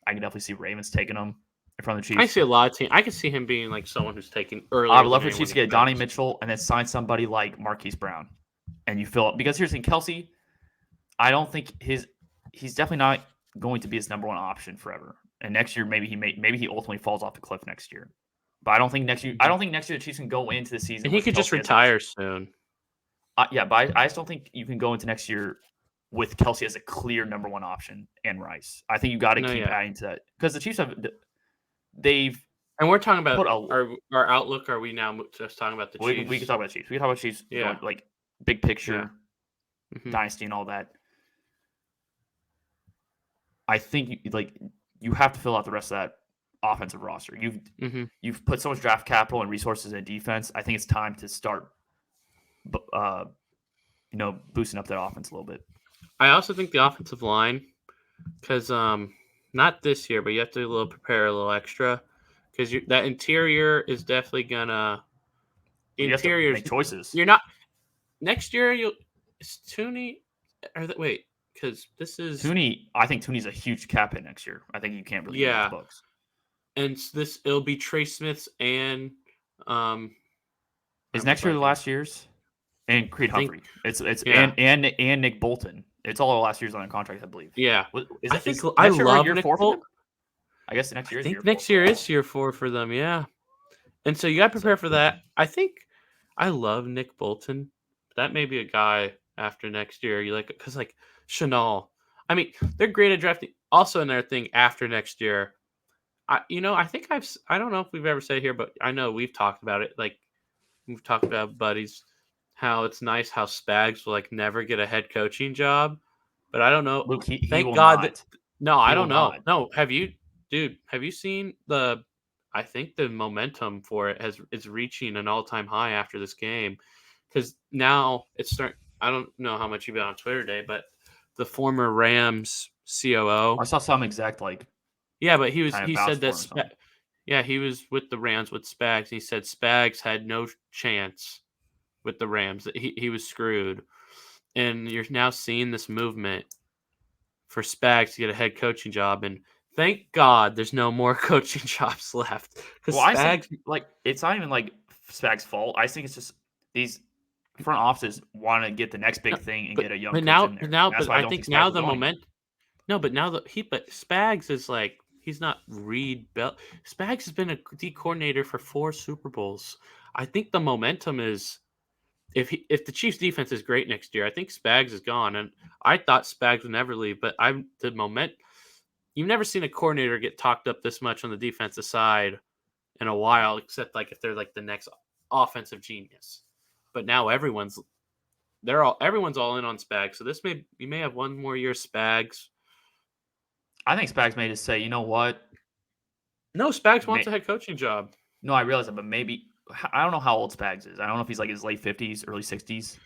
I can definitely see Ravens taking him in front of the Chiefs. I see a lot of teams. I can see him being like someone who's taking early. I would love for the Chiefs to get Adonai Mitchell and then sign somebody like Marquise Brown, and you fill up because here's the thing, Kelsey. I don't think he's definitely not going to be his number one option forever. And next year, maybe he ultimately falls off the cliff next year. But I don't think next year the Chiefs can go into the season. And he could just retire soon. Yeah, but I just don't think you can go into next year with Kelsey as a clear number one option and Rice. I think you got to keep adding to that because the Chiefs they've. And we're talking about our outlook. Are we now just talking about the Chiefs? We can talk about Chiefs. We can talk about Chiefs. Yeah, like big picture, dynasty, and all that. I think you have to fill out the rest of that offensive roster. Mm-hmm. You've put so much draft capital and resources in defense. I think it's time to start, boosting up that offense a little bit. I also think the offensive line, because not this year, but you have to prepare a little extra, because that interior is definitely gonna. You have to Interiors, make choices. you're not next year. Is Tooney, wait, because this is Tooney. I think Tooney's a huge cap hit next year. I think you can't really get off the books. And it'll be Trey Smith's and is next year the last year's? And Creed Humphrey. It's and Nick Bolton. It's all the last years on a contract, I believe. Yeah. I love Nick Bolton. I guess next year. I think next year is year 4 for them. Yeah. And so you got to prepare for that. I think I love Nick Bolton. That may be a guy after next year. You like it because like Chanel. I mean, they're great at drafting. Also, another thing after next year. I think I don't know if we've ever said it here, but I know we've talked about it. Like we've talked about buddies, how it's nice how Spags will like never get a head coaching job. But I don't know. Luke, he thank will God not. No, I don't know. No, have you seen I think the momentum for it is reaching an all-time high after this game, because now it's starting. I don't know how much you've been on Twitter today, but the former Rams COO. I saw some exact like. Yeah, but he said that. Yeah, he was with the Rams with Spags. He said Spags had no chance with the Rams. He was screwed, and you're now seeing this movement for Spags to get a head coaching job, and thank God there's no more coaching jobs left. Because I think like it's not even like Spags' fault. I think it's just these front offices want to get the next big thing and get a young coach in there. But I think now the momentum. No, but now but Spags is like he's not Reed Bell. Spags has been a D coordinator for 4 Super Bowls. I think the momentum is if the Chiefs defense is great next year, I think Spags is gone, and I thought Spags would never leave. But you've never seen a coordinator get talked up this much on the defensive side in a while, except like if they're like the next offensive genius. But now everyone's all in on Spags. So you may have one more year Spags. I think Spags may just say, you know what? No, Spags wants a head coaching job. No, I realize that, but maybe I don't know how old Spags is. I don't know if he's like his late 50s, early 60s.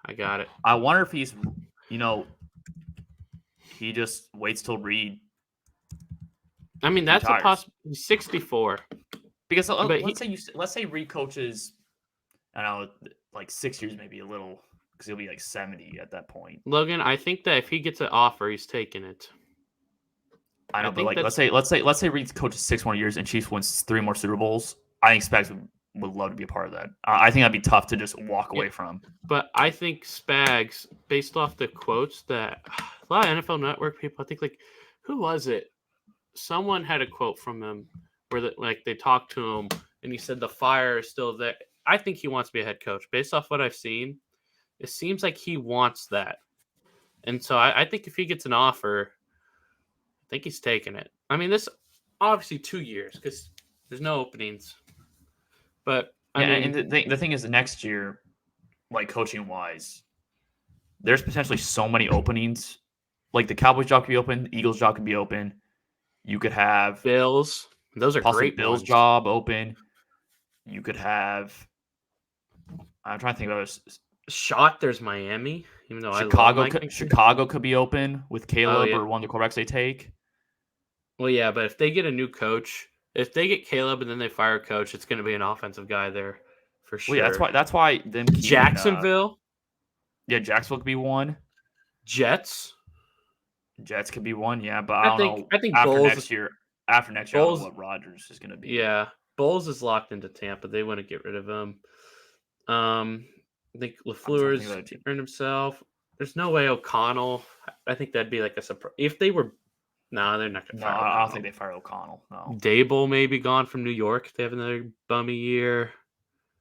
I got it. I wonder if he's, he just waits till Reed. I mean, that's a possibility. He's 64. Because let's say Reed coaches, I don't know, like 6 years, maybe a little, because he'll be like 70 at that point. Logan, I think that if he gets an offer, he's taking it. I know, but like let's say Reed coaches 6 more years and Chiefs wins 3 more Super Bowls. I think Spags would love to be a part of that. I think that'd be tough to just walk away from. But I think Spags, based off the quotes that a lot of NFL Network people, I think like who was it? Someone had a quote from him where they talked to him and he said the fire is still there. I think he wants to be a head coach. Based off what I've seen, it seems like he wants that. And so I think if he gets an offer, I think he's taking it. I mean, this obviously 2 years because there's no openings. But and the thing is, the next year, like coaching wise, there's potentially so many openings. Like the Cowboys job could be open, the Eagles job could be open. You could have Bills. Those are great Bills ones. Job open. You could have. I'm trying to think about this. There's Miami. Even though Chicago could be open with Caleb or one of the quarterbacks they take. Well, yeah, but if they get a new coach, if they get Caleb and then they fire a coach, it's going to be an offensive guy there for sure. Well, yeah, that's why them keeping, Jacksonville. Jacksonville could be one. Jets could be one. Yeah, but I don't know. I think after Bulls, next year, I don't know what Rodgers is going to be. Yeah, Bulls is locked into Tampa. They want to get rid of him. I think LaFleur is getting rid of himself. There's no way O'Connell. I think that'd be like a surprise if they were. No, they're not going to fire O'Connell. I don't think they fire O'Connell. No. Dable may be gone from New York if they have another bummy year.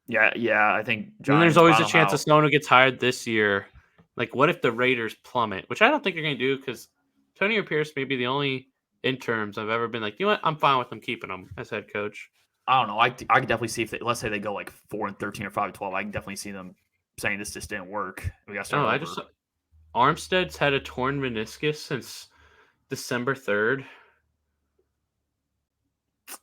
Yeah, I think. And there's always a chance that someone gets hired this year. Like, what if the Raiders plummet? Which I don't think they're going to do because Tony Pierce may be the only interns I've ever been like, you know what? I'm fine with them keeping him as head coach. I don't know. I could definitely see if let's say they go like 4-13 or 5-12. I can definitely see them saying this just didn't work. We got to start over. Armstead's had a torn meniscus since December 3rd.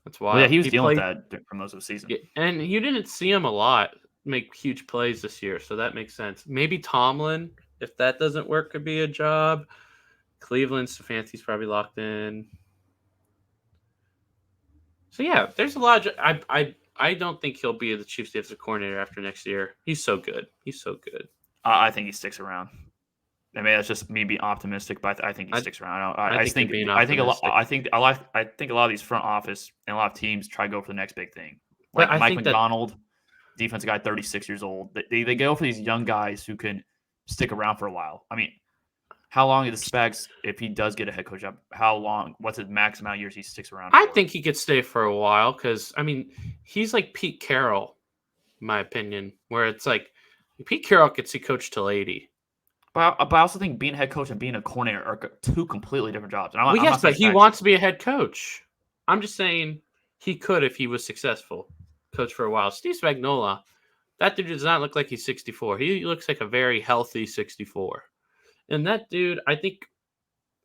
That's Well, yeah, wild. he was He dealing with played, that for most of the season. and you didn't see him a lot make huge plays this year, so that makes sense. Maybe Tomlin, if that doesn't work, could be a job. Cleveland, Stefanski's probably locked in. So yeah, there's a lot. I don't think he'll be the Chiefs' defensive coordinator after next year. He's so good. He's so good. I think he sticks around. I mean, that's just me being optimistic, but I think he I sticks around. I I just think you're think being I think a lot. optimistic, I think a lot of these front office and a lot of teams try to go for the next big thing. but Like I Mike think that McDonald, defensive guy, 36 years old. They go for these young guys who can stick around for a while. I mean, how long is the specs if he does get a head coach job? How long? What's his max amount of years he sticks around I for? think he could stay for a while because I mean he's like Pete Carroll, in my opinion, where it's like Pete Carroll gets he coached till 80. But I also think being a head coach and being a coordinator are two completely different jobs. And Well, I'm yes, not saying but he specs. wants to be a head coach. I'm just saying he could if he was successful, coach for a while. Steve Spagnuolo, that dude does not look like he's 64. He looks like a very healthy 64. And that dude, I think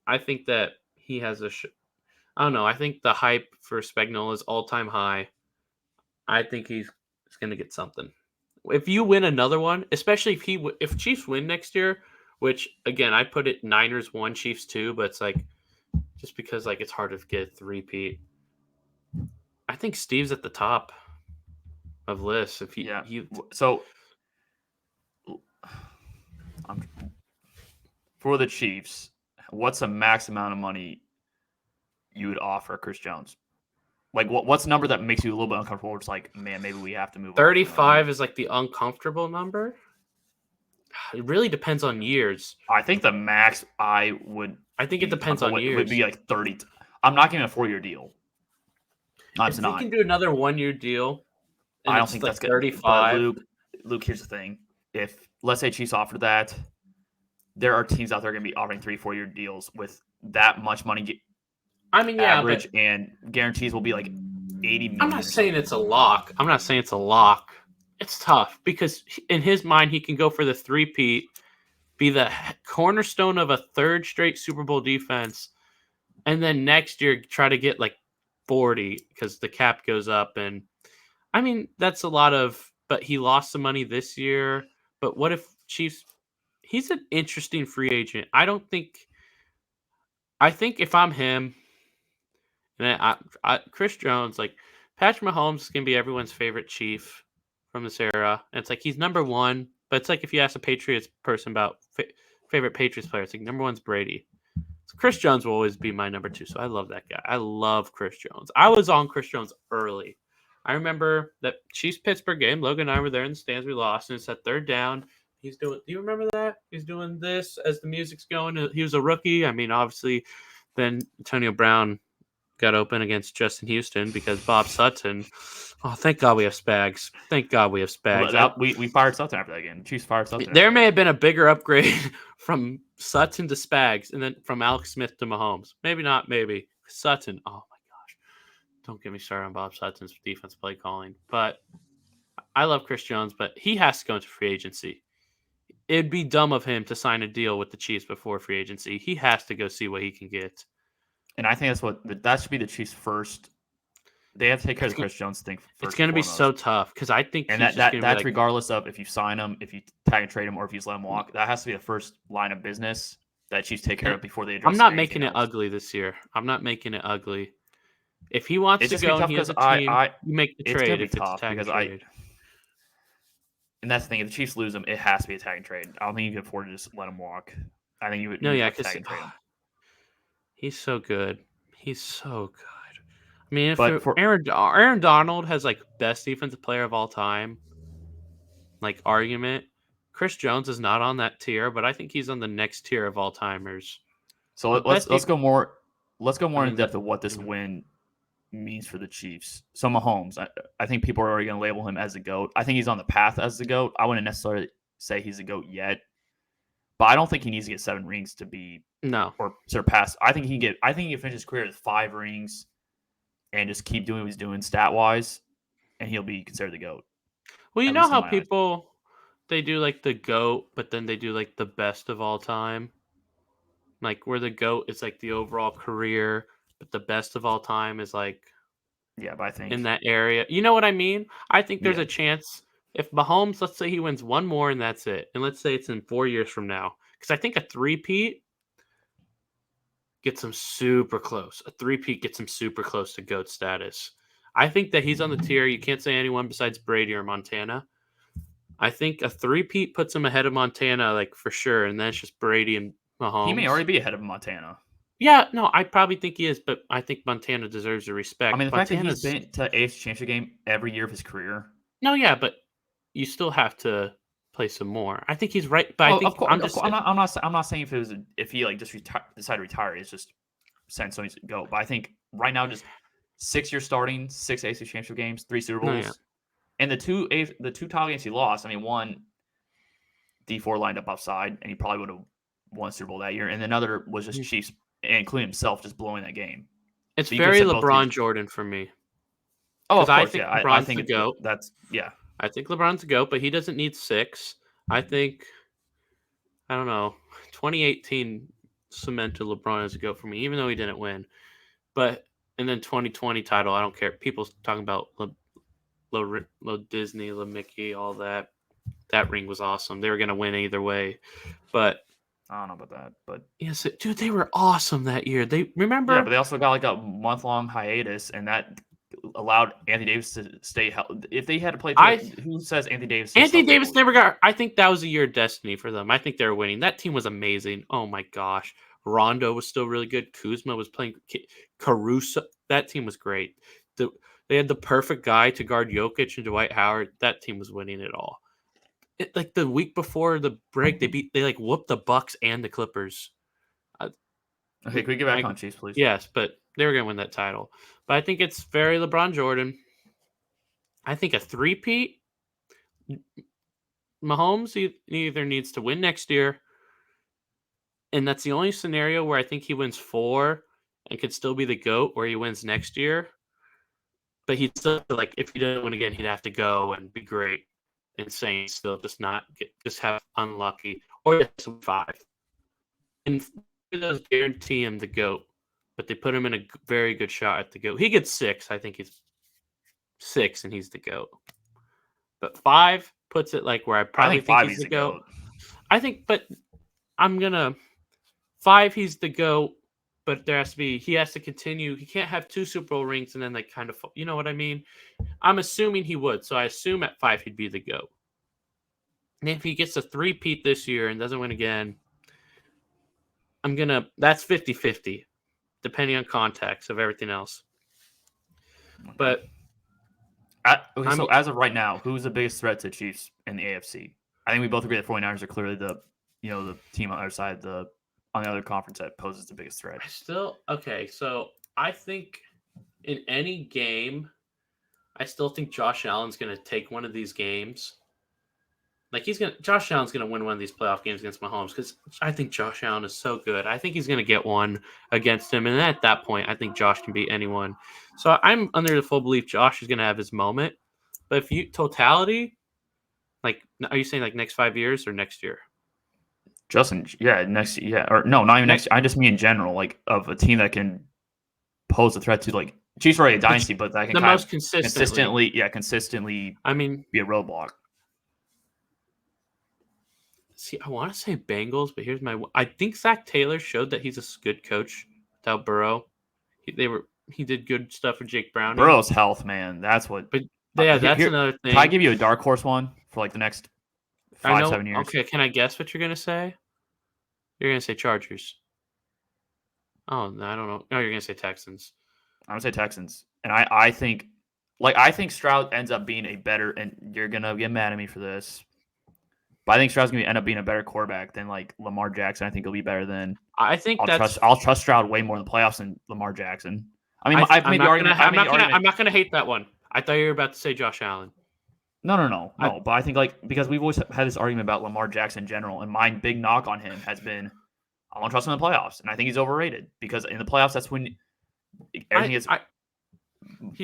that he has I don't know. I think the hype for Spagnuolo is all time high. I think he's going to get something. If you win another one, especially if Chiefs win next year, which again I put it Niners 1, Chiefs 2, but it's like just because like it's hard to get a three-peat. I think Steve's at the top of lists. If Yeah. he So for the Chiefs, what's the max amount of money you would offer Chris Jones? Like, what's the number that makes you a little bit uncomfortable? It's like, man, maybe we have to move on. 35 is like the uncomfortable number. It really depends on years. I think the max I would. I think it depends on years. Would be like 30. I'm not giving a 4-year deal. I'm If he not. can do another 1-year deal, and I don't it's think like that's good. 35. But Luke, here's the thing: if let's say Chiefs offered that, there are teams out there going to be offering 3-4-year deals with that much money. I mean, yeah, Average and guarantees will be like 80 million. I'm not saying it's a lock. I'm not saying it's a lock. It's tough because in his mind, he can go for the three-peat, be the cornerstone of a third straight Super Bowl defense, and then next year try to get like 40 because the cap goes up. And I mean, that's a lot of, but he lost some money this year. But what if Chiefs? He's an interesting free agent. I think if I'm him, and Chris Jones, like Patrick Mahomes is gonna be everyone's favorite Chief from this era. And it's like he's number one, but it's like if you ask a Patriots person about favorite Patriots player, it's like number one's Brady. So Chris Jones will always be my number two. So I love that guy. I love Chris Jones. I was on Chris Jones early. I remember that Chiefs Pittsburgh game. Logan and I were there in the stands. We lost, and it's at third down. He's doing. Do you remember that? He's doing this as the music's going. He was a rookie. I mean, obviously, then Antonio Brown got open against Justin Houston because Bob Sutton. Oh, thank God we have Spags. Thank God we have Spags. Well, we fired Sutton after that game. The Chiefs fired Sutton. There may have been a bigger upgrade from Sutton to Spags and then from Alex Smith to Mahomes. Maybe not, maybe. Sutton. Oh my gosh. Don't get me started on Bob Sutton's defense play calling. But I love Chris Jones, but he has to go into free agency. It'd be dumb of him to sign a deal with the Chiefs before free agency. He has to go see what he can get. And I think that should be the Chiefs' first. They have to take care of the Chris Jones thing first. It's going to be so tough because I think and that's regardless of if you sign him, if you tag and trade him, or if you just let him walk. That has to be the first line of business that Chiefs take care of before they address. I'm not making it ugly this year. I'm not making it ugly. If he wants to go and he has a team, you make the trade if it's a tag and trade. And that's the thing. If the Chiefs lose him, it has to be a tag and trade. I don't think you can afford to just let him walk. I think you would. No, yeah, because he's so good. He's so good. I mean, if for Aaron Donald has like best defensive player of all time, like argument, Chris Jones is not on that tier, but I think he's on the next tier of all timers. So let's go more in depth of what this win means for the Chiefs. So Mahomes, I think people are already going to label him as the GOAT. I think he's on the path as the GOAT. I wouldn't necessarily say he's the GOAT yet, but I don't think he needs to get 7 rings to be or surpass. I think he can finish his career with 5 rings and just keep doing what he's doing stat wise, and he'll be considered the GOAT. Well, you know how people they do like the GOAT, but then they do like the best of all time. Like where the GOAT is like the overall career, but the best of all time is like Yeah, but I think in that area. You know what I mean? I think there's yeah. a chance if Mahomes, let's say he wins one more and that's it, and let's say it's in 4 years from now, because I think a three-peat gets him super close. A three-peat gets him super close to GOAT status. I think that he's on the tier. You can't say anyone besides Brady or Montana. I think a three-peat puts him ahead of Montana, like for sure, and then it's just Brady and He may Mahomes. already be ahead of Montana. Yeah, no, I probably think he is, but I think Montana deserves the I respect. mean, the fact that he's Montana's been to AFC Championship game every year of his career. no, yeah, but you still have to play some more. I think he's right, but I Well, think of course, I'm not saying if he like just decide to retire, it's just send somebody to go. But I think right now, just 6 years starting, 6 AFC Championship games, 3 Super no, yeah. Bowls, and the two title games he lost. I mean, one D4 lined up offside, and he probably would have won Super Bowl that year, and another was just Mhm. Chiefs, including himself, just blowing that game. It's So you could very set both these. LeBron Jordan for me Oh, because of I course, think yeah. I LeBron's think the GOAT. that's yeah. I think LeBron's the GOAT, but he doesn't need 6. I think, I don't know, 2018 cemented LeBron as a GOAT for me, even though he didn't win. But, and then 2020 title, I don't care. People talking about Le Disney, Le Mickey, all that. That ring was awesome. They were going to win either way. But, I don't know about that, but yes, dude, they were awesome that year. They yeah, remember but they also got like a month-long hiatus, and that allowed Anthony Davis to stay healthy. If they had to play through it, who says Anthony Davis is Anthony healthy Davis all never year? got. I think that was a year of destiny for them. I think they were winning. That team was amazing. Oh my gosh, Rondo was still really good. Kuzma was playing. Caruso. That team was great. They had the perfect guy to guard Jokic and Dwight Howard. That team was winning it all. Like the week before the break, they like whooped the Bucks and the Clippers. Uh, Okay, can we get back on Chiefs, please? yes, but they were gonna win that title. But I think it's very LeBron Jordan. I think a three-peat. Mahomes either needs to win next year, and that's the only scenario where I think he wins 4 and could still be the GOAT, where he wins next year. But he'd still like if he doesn't win again, he'd have to go and be great, insane, still just have unlucky, or just 5. And those guarantee him the GOAT, but they put him in a very good shot at the GOAT. He gets 6. I think he's 6, and he's the GOAT. But 5 puts it like where I I probably think think 5 he's he's the a GOAT. goat. I think, but I'm gonna 5. He's the GOAT, but he has to continue. He can't have 2 Super Bowl rings and then like kind of, you know what I mean? I'm assuming he would, so I assume at 5 he'd be the GOAT. And if he gets a three-peat this year and doesn't win again, that's 50-50, depending on context of everything else. But Okay, so as of right now, who's the biggest threat to Chiefs in the AFC? I think we both agree that 49ers are clearly the team on the other side, on the other conference that poses the biggest threat. okay, so I think in any game, I still think Josh Allen's going to take one of these games. Like Josh Allen's going to win one of these playoff games against Mahomes because I think Josh Allen is so good. I think he's going to get one against him, and at that point, I think Josh can beat anyone. So I'm under the full belief Josh is going to have his moment. But if you totality, like, are you saying like next 5 years or next year? Justin, yeah, or no, not even next. I just mean in general, like of a team that can pose a threat to like Chiefs are already a dynasty, but that can the kind most of consistently I mean, be a roadblock. see, I want to say Bengals, but I think Zach Taylor showed that he's a good coach without Burrow. He did good stuff with Jake Browning. Burrow's health, man, that's what. But yeah, that's another thing. Can I give you a dark horse one for like the next 5-7 years? Okay, can I guess what you're gonna say? You're gonna say Chargers. Oh, no, I don't know. No, you're gonna say Texans. I'm gonna say Texans, and I think Stroud ends up being a better, and you're gonna get mad at me for this, but I think Stroud's gonna end up being a better quarterback than like Lamar Jackson. I think he'll be better than. I think I'll trust Stroud way more in the playoffs than Lamar Jackson. I mean, I'm not gonna hate that one. I thought you were about to say Josh Allen. No. But I think because we've always had this argument about Lamar Jackson in general, and my big knock on him has been I don't trust him in the playoffs, and I think he's overrated because in the playoffs that's when everything is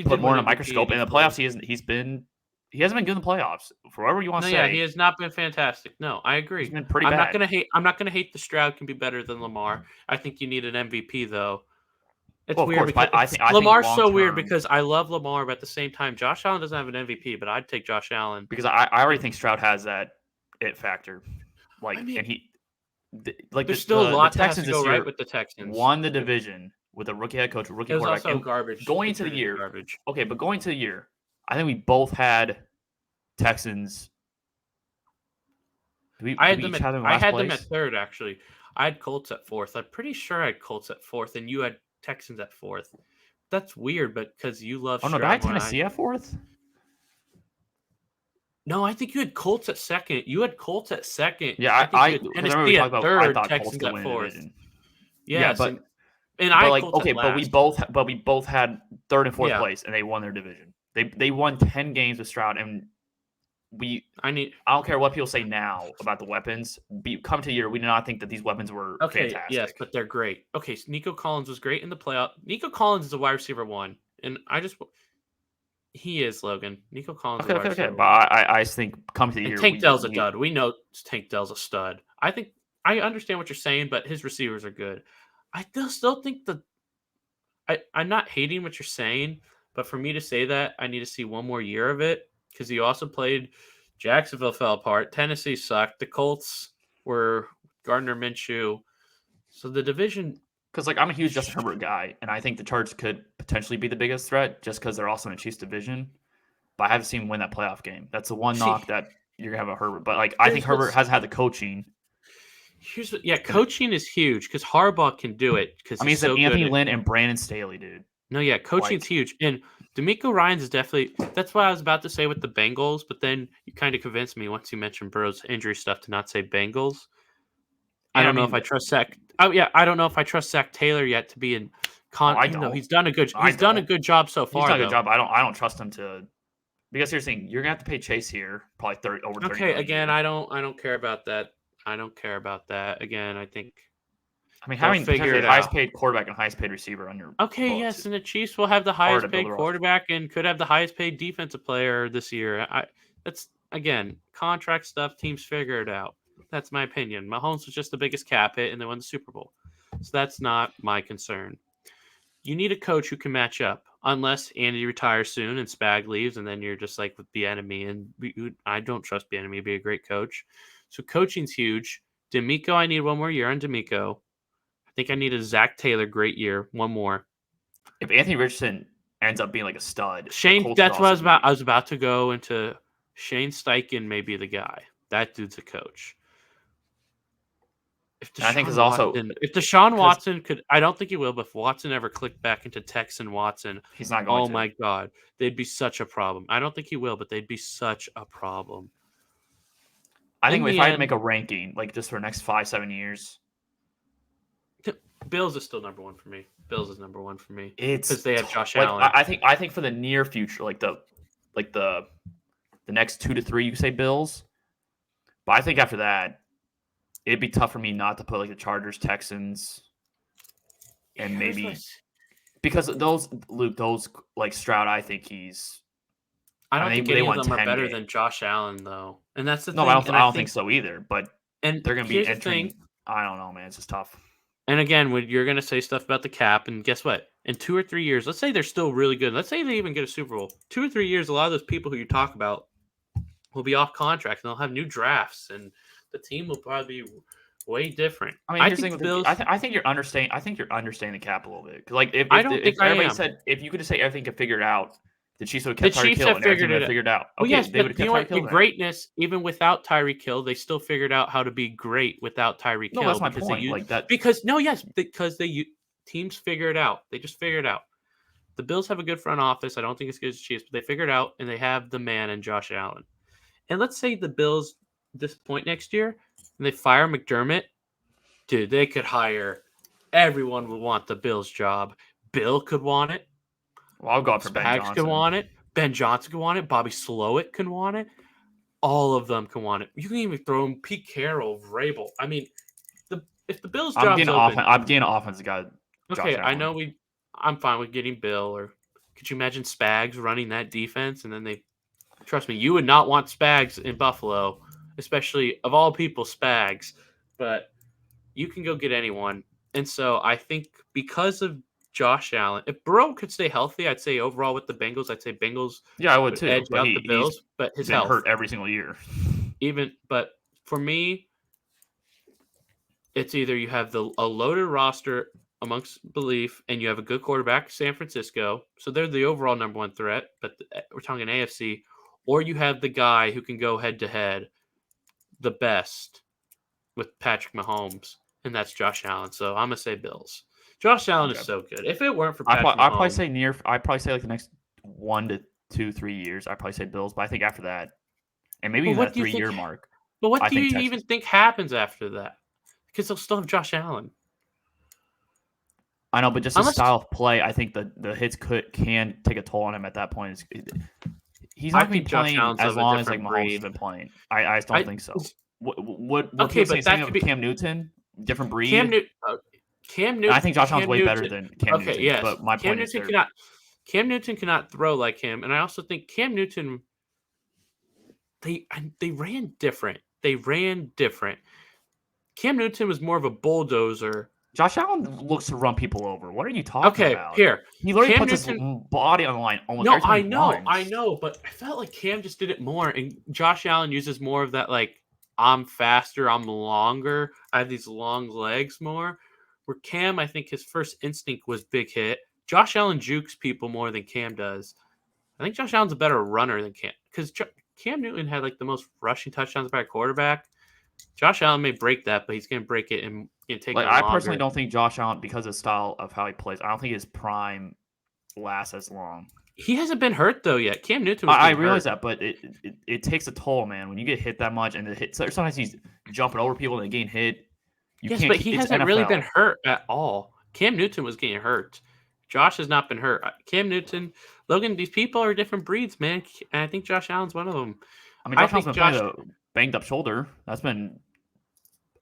put more in a microscope. In the playoffs, he hasn't been good in the playoffs for whatever you want to say. Yeah, he has not been fantastic. No, I agree. He's been pretty bad. I'm not gonna hate the Stroud can be better than Lamar. I think you need an MVP though. It's Well, of weird course, but because I think Lamar's long so weird term, because I love Lamar, but at the same time, Josh Allen doesn't have an MVP, but I'd take Josh Allen. because I already And think Stroud has that it factor. I Like, mean, and like there's still a the lot that has Texans to go this right year with the Texans. won the division with a rookie head coach, a rookie It was quarterback, also and garbage. going They into the traded for year, garbage. okay, but going to the year, I think we both had Texans. I Do had we them each at have them in I last had them place? at third actually. I had Colts at fourth. I'm pretty sure I had Colts at fourth, and you had Texans at fourth. That's weird, but because you love Oh no, did I Stroud have more than I. Tennessee at fourth? No, I think you had Colts at second. You had Colts at second. Yeah, I think you had because I remember we Tennessee talked at about I third, thought Colts Texans could at win the fourth. division. Yeah, Yes, and I but had like Colts at okay, last. but we both had third and fourth Yeah, place, and they won their division. They won 10 games with Stroud, and we I need. I don't care what people say now about the weapons. Come to the year, we did not think that these weapons were Okay, yes, fantastic. but they're great. Okay, so Nico Collins was great in the playoff. Nico Collins is a wide receiver one, and he is Logan. Nico Collins is a wide Okay. receiver But one. I just think come to the And year, Tank Dell's a dud. We know Tank Dell's a stud. I think I understand what you're saying, but his receivers are good. I still think I'm not hating what you're saying, but for me to say that, I need to see one more year of it because he also played. Jacksonville fell apart. Tennessee sucked. The Colts were Gardner Minshew. So the division. because like I'm a huge Justin Herbert guy, and I think the Chargers could potentially be the biggest threat just because they're also in a Chiefs division. But I haven't seen him win that playoff game. That's the one See, knock that you're gonna have a Herbert. But like I think here's Herbert what's hasn't had the coaching. here's what. Yeah, coaching is huge because Harbaugh can do it because I mean, he's it's an so good Anthony at. Lynn and Brandon Staley, dude. No, yeah, coaching's Like, huge. And D'Amico Ryans is definitely that's what I was about to say with the Bengals, but then you kind of convinced me once you mentioned Burrow's injury stuff to not say Bengals. I and I don't know if mean, I trust Zach. Oh yeah, I don't know if I trust Zach Taylor yet to be in I even though don't. he's done a good I don't. job so He's far done a good though. job. I don't trust him to because here's the thing, you're gonna have to pay Chase here probably 30 Okay, million a again, year. I don't care about that. I don't care about that. Again, I think I mean, they'll having figure potentially it the highest out. paid quarterback and highest paid receiver on your Okay, books yes, is and the Chiefs will have the hard highest to build paid a roster. quarterback and could have the highest paid defensive player this year. That's again contract stuff. Teams figure it out. That's my opinion. Mahomes was just the biggest cap hit, and they won the Super Bowl, so that's not my concern. You need a coach who can match up, unless Andy retires soon and Spag leaves, and then you're just like with Bieniemy, and I don't trust Bieniemy to be a great coach. So coaching's huge. D'Amico, I need one more year on D'Amico. I think I need a Zach Taylor great year, one more. If Anthony Richardson ends up being like a stud, the Shane, Colts could that's what I also was about. be. I was about to go into Shane Steichen may be the guy. That dude's a coach. If And I think there's also Deshaun because Watson could, I don't think he will, but if Watson ever clicked back into Texan Watson, he's not going oh to. my God, they'd be such a problem. I don't think he will, but they'd be such a problem. I In think if the I had to end, make a ranking, like just for the next 5-7 years, Bills is still number one for me. Bills is number one for me it's because they have Josh like Allen. I think for the near future, like the next 2 to 3, you could say Bills. But I think after that, it'd be tough for me not to put like the Chargers, Texans, and Here's maybe what's because those Luke, those like Stroud, I think he's. I I don't mean, think they any of won them are 10 better games. than Josh Allen, though. And that's the No, thing. And I I don't think think, so either. But and they're going to be here's the thing. entering. I don't know, man. It's just tough. And again, when you're going to say stuff about the cap, and guess what? In 2 or 3 years, let's say they're still really good. Let's say they even get a Super Bowl. 2 or 3 years, a lot of those people who you talk about will be off contract, and they'll have new drafts, and the team will probably be way different. I mean, I here's the think thing the with Bills. I think you're understanding. I think you're understanding the cap a little bit. 'Cause like I don't if think I everybody am. said if you could just say everything could figure it out, the Chiefs would The have kept Tyreek Chiefs Hill have and everything figured would it have out. figured out. Well, Okay, yes, they would but have you kept know Tyreek what? Hill The there. greatness, even without Tyreek Hill, they still figured out how to be great without Tyreek No, Hill that's my because point. Like that. because teams figure it out. They just figure it out. The Bills have a good front office. I don't think it's good as the Chiefs, but they figured it out, and they have the man in Josh Allen. And let's say the Bills disappoint next year, and they fire McDermott. Dude, they could hire. Everyone would want the Bills job. Bill could want it. Well, I'll go out for Ben Spags could Johnson. want it. Ben Johnson could want it. Bobby Slowick could want it. All of them can want it. You can even throw in Pete Carroll, Vrabel. I mean, if the Bills' job's open, I'm getting an offensive guy. okay, Josh I Allen. know I'm fine with getting Bill. Or could you imagine Spags running that defense? And then trust me, you would not want Spags in Buffalo, especially of all people, Spags. But you can go get anyone. And so I think because of Josh Allen. If Burrow could stay healthy, I'd say overall with the Bengals, I'd say Bengals Yeah, I would would too. edge But out the he's Bills. But his been health, hurt every single year. but for me, it's either you have a loaded roster amongst belief, and you have a good quarterback, San Francisco, so they're the overall number one threat. But we're talking AFC, or you have the guy who can go head to head, the best with Patrick Mahomes, and that's Josh Allen. So I'm gonna say Bills. Josh Allen is Okay. so good. If it weren't for I Patrick probably Mahomes, say near. I probably say like the next 1 to 2, 3 years. I probably say Bills, but I think after that, and maybe but even what that do you think? 3 year mark, But what I do you think even Texans. think happens after that? Because they'll still have Josh Allen, I know, but just his unless style of play, I think the hits can take a toll on him at that point. He's I not going to think be Josh playing Allen's as of a long as like different Mahomes has breed. been playing. I just don't I think so. What okay, people say but same that thing could with be Cam Newton, different Cam breed. Newton. And I think Josh Allen's Cam way better Newton. than Cam Okay, Newton. yes, But my point is they're Cam Newton cannot throw like him, and I also think Cam Newton. They ran different. They ran different. Cam Newton was more of a bulldozer. Josh Allen looks to run people over. What are you talking Okay, about? here, He literally Cam puts his Newton. body on the line almost No, every time he I runs. know, but I felt like Cam just did it more, and Josh Allen uses more of that, like, I'm faster, I'm longer, I have these long legs more. Where Cam, I think his first instinct was big hit. Josh Allen jukes people more than Cam does. I think Josh Allen's a better runner than Cam, because Cam Newton had like the most rushing touchdowns by a quarterback. Josh Allen may break that, but he's going to break it and take Like it I personally longer. don't think Josh Allen, because of the style of how he plays, I don't think his prime lasts as long. He hasn't been hurt though yet. Cam Newton was I getting realize hurt. that, but it takes a toll, man. When you get hit that much, and sometimes he's jumping over people and getting hit. You Yes, can't. but he It's hasn't really been NFL. hurt at all. Cam Newton was getting hurt. Josh has not been hurt. Cam Newton, Logan, these people are different breeds, man. And I think Josh Allen's one of them. I mean, I Josh Allen's think been playing Josh, a banged up shoulder. That's been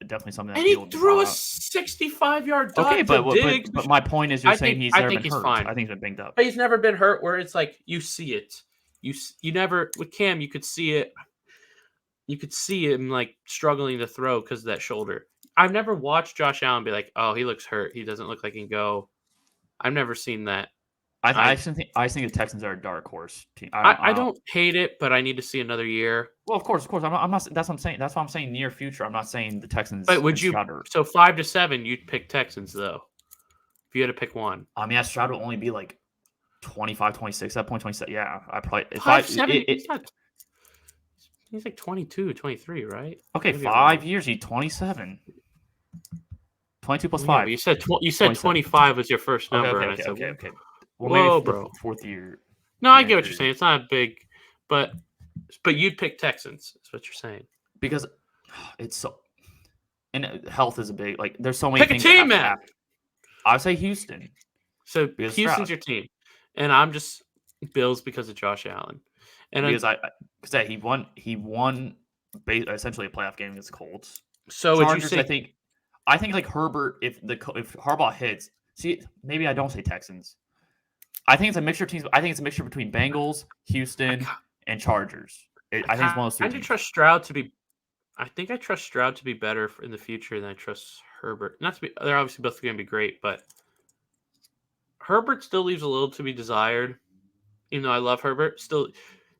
definitely something and that people he have been threw talking a about. 65-yard Okay, dot to Diggs. but my point is, you're saying he's I never think been he's hurt. fine, I think he's been banged up. but he's never been hurt where it's like you see it. You never with Cam, you could see it. You could see him like struggling to throw because of that shoulder. I've never watched Josh Allen be like, "Oh, he looks hurt. He doesn't look like he can go." I've never seen that. I I think the Texans are a dark horse team. I don't hate it, but I need to see another year. Well, of course. I'm not. That's what I'm saying. That's why I'm saying near future. I'm not saying the But Texans would and you Stroud are. so 5 to 7, you'd pick Texans though. If you had to pick one. I mean, Stroud will only be like 25, 26 at that point. 27. Yeah, I probably if I 5-7, he's like 22, 23, right? okay, Maybe I'm wrong. 5 years. He's 27. 22 plus Well, yeah, 5. but you said 27. 25 was your first Okay, number, okay, and I okay, said, okay, okay. Well, "Whoa, maybe bro." fourth year. No, I get what entry. you're saying. It's not big, but you'd pick Texans. Is what you're saying. Because it's so. And health is a big like. There's so many Pick a things team, that have to man. happen. I would say Houston. So Because Houston's Stroud. your team, and I'm just Bills because of Josh Allen. And Because he won essentially a playoff game against the Colts. so would you Chargers, say? I think like Herbert, if Harbaugh hits, see, maybe I don't say Texans. I think it's a mixture of teams. I think it's a mixture between Bengals, Houston, and Chargers. I think it's one of those two I teams. trust Stroud to be. I think I trust Stroud to be better in the future than I trust Herbert. Not to be. They're obviously both going to be great, but Herbert still leaves a little to be desired. Even though I love Herbert, still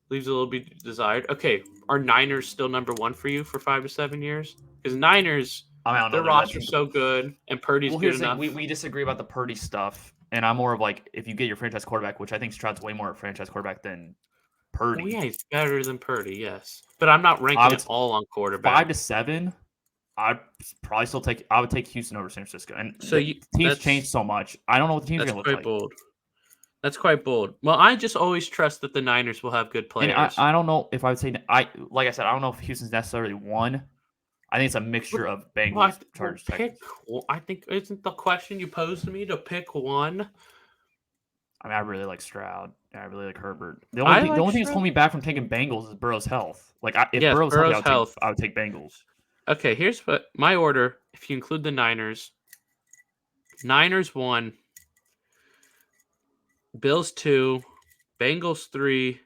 leaves a little bit desired. Okay, are Niners still number one for you for 5 to 7 years? Because Niners, I mean, I don't know. their roster's so good, and Purdy's Well, good here's the enough. thing. We disagree about the Purdy stuff, and I'm more of like if you get your franchise quarterback, which I think Stroud's way more a franchise quarterback than Purdy. Well, yeah, he's better than Purdy, yes. But I'm not ranking it all on quarterback. 5 to 7. I'd probably still take. I would take Houston over San Francisco, and So teams changed so much. I don't know what the teams are that's going to look quite like. bold. That's quite bold. Well, I just always trust that the Niners will have good players. And I don't know if I would say like I said, I don't know if Houston's necessarily one. I think it's a mixture of Bengals, Chargers, Texans. I think isn't the question you posed to me to pick one. I mean, I really like Stroud. And I really like Herbert. The only thing that's holding me back from taking Bengals is Burrow's health. Like if Burrow's healthy, I would take Bengals. Okay, here's what my order. If you include the Niners, Niners 1, Bills 2, Bengals 3,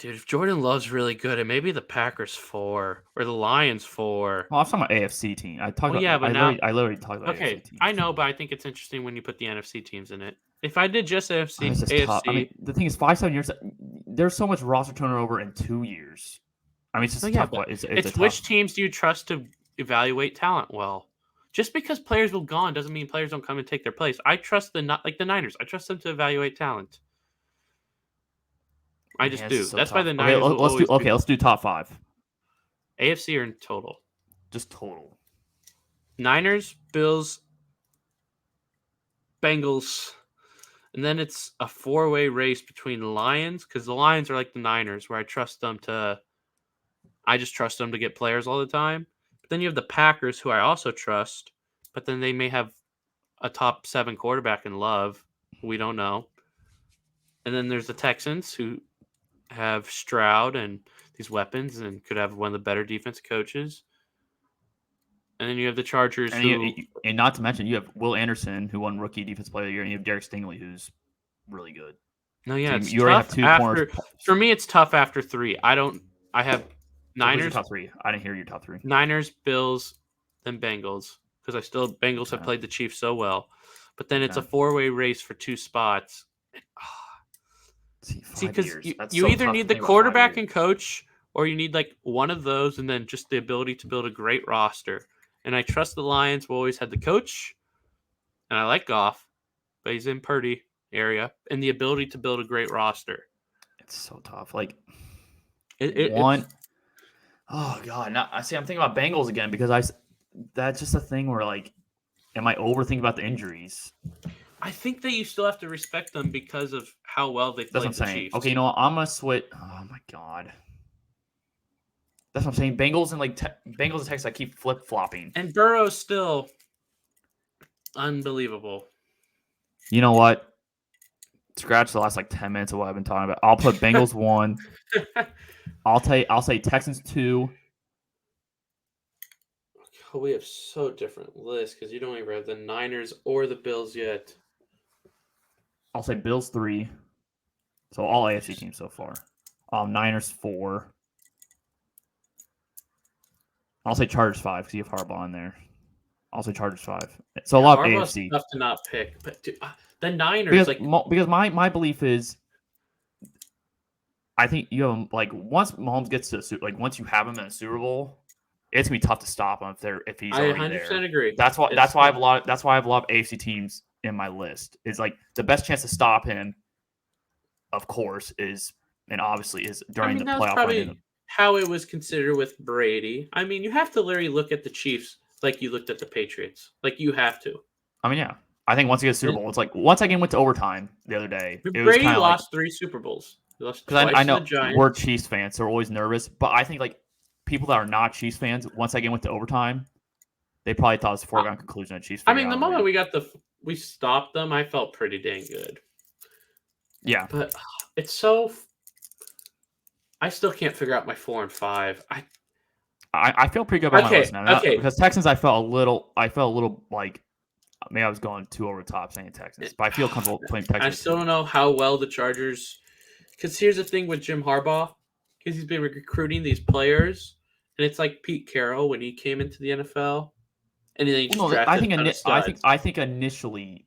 Dude, if Jordan Love's really good, it may be the Packers 4 or the Lions 4. Well, I'm talking about AFC team. I talked Well, about. yeah, but now I literally talked about AFC okay, teams. I know, but I think it's interesting when you put the NFC teams in it. If I did just AFC, It's just tough. I mean, the thing is, 5-7 years. There's so much roster turnover in 2 years. I mean, it's just well, a yeah, tough. but It's a it's tough. which teams do you trust to evaluate talent well? Just because players will gone doesn't mean players don't come and take their place. I trust the Niners. I trust them to evaluate talent. I just Man, this do. is so That's why tough. the Okay, Niners will let's do. always do Okay, let's do top 5. AFC or in total. Just total. Niners, Bills, Bengals, and then it's a 4-way race between the Lions because the Lions are like the Niners, where I just trust them to get players all the time. But then you have the Packers, who I also trust, but then they may have a top 7 quarterback in Love. We don't know. And then there's the Texans, who have Stroud and these weapons and could have one of the better defensive coaches. And then you have the Chargers, And not to mention, you have Will Anderson, who won Rookie Defensive Player of the Year, and you have Derek Stingley, who's really good. No, yeah, So it's you already have tough 2 after. corners. For me, it's tough after 3. I have Who's Niners, your top 3? I didn't hear your top 3. Niners, Bills, then Bengals because Bengals have Okay. played the Chiefs so well. But then it's a Okay. 4-way race for 2 spots. See, because you so either tough need to the think about 5 quarterback years. and coach, or you need like one of those, and then just the ability to build a great roster. And I trust the Lions will always have the coach, and I like Goff, but he's in Purdy area, and the ability to build a great roster. It's so tough. Like It's oh god, now I see. I'm thinking about Bengals again because that's just a thing where like, am I overthinking about the injuries? I think that you still have to respect them because of how well they That's what played I'm the saying. Chiefs. Okay, you know what? I'm gonna switch. Oh my god, that's what I'm saying. Bengals and Bengals and Texans, I keep flip flopping. And Burrow's still unbelievable. You know what? Scratch the last like 10 minutes of what I've been talking about. I'll put Bengals 1. I'll say Texans 2. Oh, we have so different lists because you don't even have the Niners or the Bills yet. I'll say Bills 3. So all AFC teams so far. Niners 4. I'll say Chargers 5 because you have Harbaugh in there. I'll say Chargers 5. So a lot of Harbaugh's AFC. tough to not pick, but dude, the Niners because my belief is, I think you have like once Mahomes gets to once you have him in a Super Bowl, it's gonna be tough to stop him if he's already there. I 100% agree. That's why I have a lot of AFC teams in my list. It's like the best chance to stop him, of course, is during the playoff run. How it was considered with Brady. I mean, you have to literally look at the Chiefs like you looked at the Patriots. Like you have to. I mean, yeah. I think once you get Super Bowl, it's like once I went to overtime the other day. Brady lost 3 Super Bowls. He lost twice I know to the Giants. we're Chiefs fans, so we're always nervous. But I think like people that are not Chiefs fans, once I went to overtime, they probably thought it was a foregone conclusion that Chiefs. I mean, the moment we stopped them, I felt pretty dang good. Yeah, but it's so. I still can't figure out my 4 and 5. I feel pretty good about my list now. Okay. Because Texans, I felt a little like maybe I was going too over the top saying Texans, but I feel comfortable playing Texans. I still don't know how well the Chargers. Because here's the thing with Jim Harbaugh, because he's been recruiting these players, and it's like Pete Carroll when he came into the NFL, and then he just drafted I think initially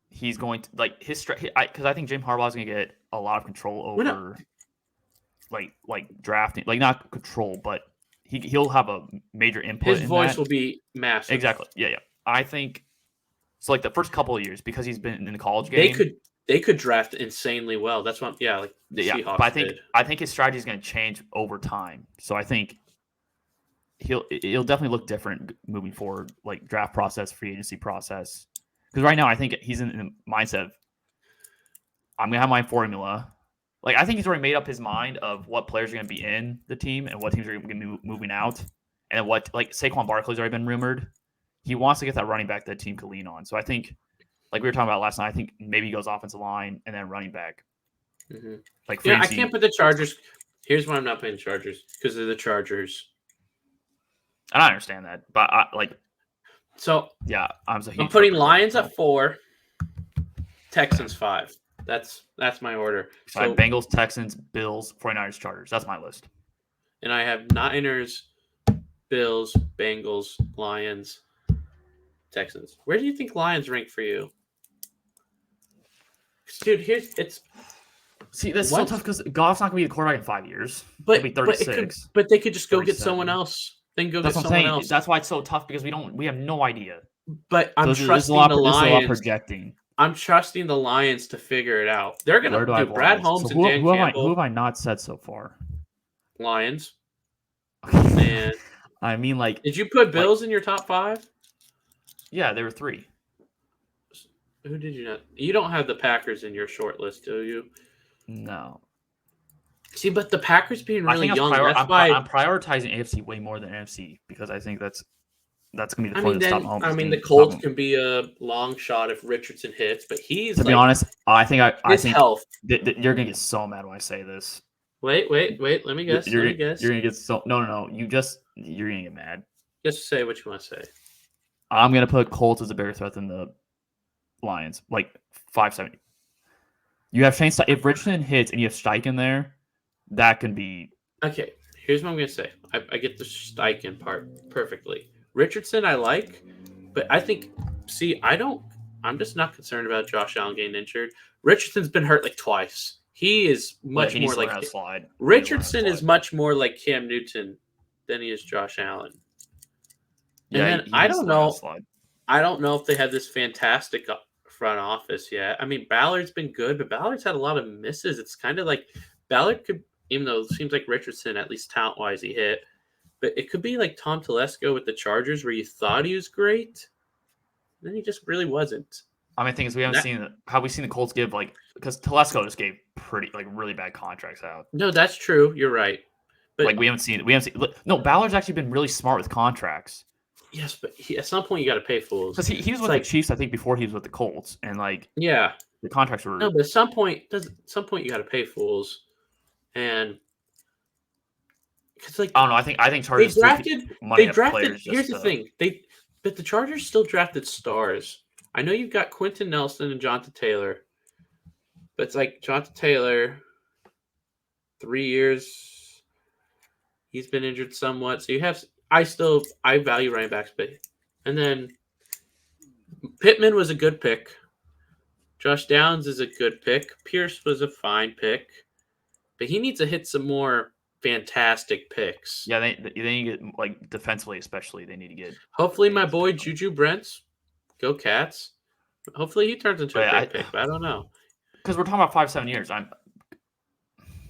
he's going to like his because I think Jim Harbaugh is going to get a lot of control over like drafting, like not control, but he'll have a major input. His voice will be massive. Exactly. Yeah. I think so. Like the first couple of years, because he's been in the college game, they could draft insanely well. That's what Seahawks but I think his strategy is going to change over time. So I think he'll definitely look different moving forward, like draft process, free agency process. Because right now, I think he's in the mindset of I'm going to have my formula. Like I think he's already made up his mind of what players are going to be in the team and what teams are going to be moving out, and what like Saquon Barkley's already been rumored. He wants to get that running back that team could lean on. So I think, like we were talking about last night, I think maybe he goes offensive line and then running back. Mm-hmm. Like I can't put the Chargers. Here's why I'm not playing the Chargers, because they're the Chargers. And I understand that, but So yeah, I'm putting Lions at 4, Texans 5. That's my order. So I have Bengals, Texans, Bills, 49ers, Chargers. That's my list. And I have Niners, Bills, Bengals, Lions, Texans. Where do you think Lions rank for you? Dude, it's See, that's so tough because Goff's not gonna be the quarterback in 5 years. but He'll be 36. but they could just go get 37. someone else. Then go That's get what I'm someone saying. else. That's why it's so tough because we have no idea. But I'm So trusting this the is a lot Lions. projecting. I'm trusting the Lions to figure it out. They're gonna do Brad Holmes and Dan Campbell. Who have I not said so far? Lions. Man, I mean, like, did you put Bills in your top 5? Yeah, there were 3. Who did you not? You don't have the Packers in your short list, do you? No. See, but the Packers being really young, that's why I'm prioritizing AFC way more than NFC because I think that's gonna be the point to stop Mahomes. I mean, the Colts can be a long shot if Richardson hits, but he's to be honest, I think health. You're gonna get so mad when I say this. Wait. Let me guess. You're gonna get so no. You're gonna get mad. Just say what you want to say. I'm gonna put Colts as a bigger threat than the Lions, like 570. You have Shane. If Richardson hits and you have Steichen there, that can be okay. Here's what I'm gonna say. I get the Steichen part perfectly. Richardson, I like, but I think. See, I'm just not concerned about Josh Allen getting injured. Richardson's been hurt like twice. He is much more like Richardson is much more like Cam Newton than he is Josh Allen. And then I don't know. I don't know if they have this fantastic front office yet. I mean, Ballard's been good, but Ballard's had a lot of misses. It's kind of like Ballard could, even though it seems like Richardson, at least talent-wise, he hit. But it could be like Tom Telesco with the Chargers where you thought he was great, and then he just really wasn't. I mean, the thing is, we haven't seen the Colts give because Telesco just gave really bad contracts out. No, that's true. You're right. But we haven't seen. No, Ballard's actually been really smart with contracts. Yes, but at some point you got to pay fools. Because he was with the Chiefs, I think, before he was with the Colts, and the contracts were. No, but at some point you got to pay fools, and because I don't know. I think Chargers they drafted. Here's the thing, but the Chargers still drafted stars. I know you've got Quentin Nelson and Jonathan Taylor, but it's like Jonathan Taylor, 3 years, he's been injured somewhat, so you have. I value running backs, and then Pittman was a good pick. Josh Downs is a good pick. Pierce was a fine pick, but he needs to hit some more fantastic picks. Yeah, they need to get defensively, especially. They need to get. Hopefully, my boy Juju Brents, go Cats. Hopefully, he turns into a great pick, but I don't know. Because we're talking about 5-7 years.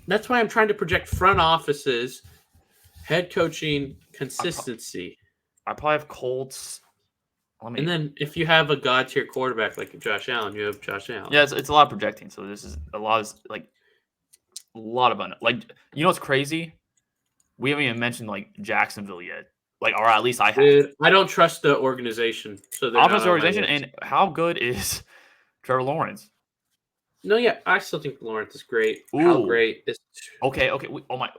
That's why I'm trying to project front offices. Head coaching consistency. I probably have Colts. And then if you have a god tier quarterback like Josh Allen, you have Josh Allen. Yeah, it's a lot of projecting. So this is a lot of what's crazy? We haven't even mentioned Jacksonville yet. Or at least I have. Dude, I don't trust the organization. So they're not organization, and how good is Trevor Lawrence? No, yeah, I still think Lawrence is great. Ooh. How great is? Okay. Oh my!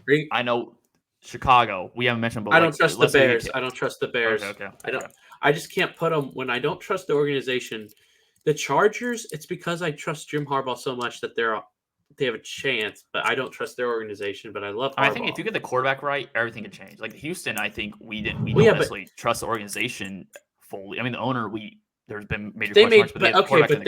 Great. I know. Chicago. We haven't mentioned, but I don't trust the Bears. I don't trust the Bears. Okay. I just can't put them when I don't trust the organization. The Chargers. It's because I trust Jim Harbaugh so much that they have a chance, but I don't trust their organization. But I love Harbaugh. I think if you get the quarterback right, everything can change. Like Houston, I think we don't necessarily trust the organization fully. I mean, the owner, there's been major question marks, but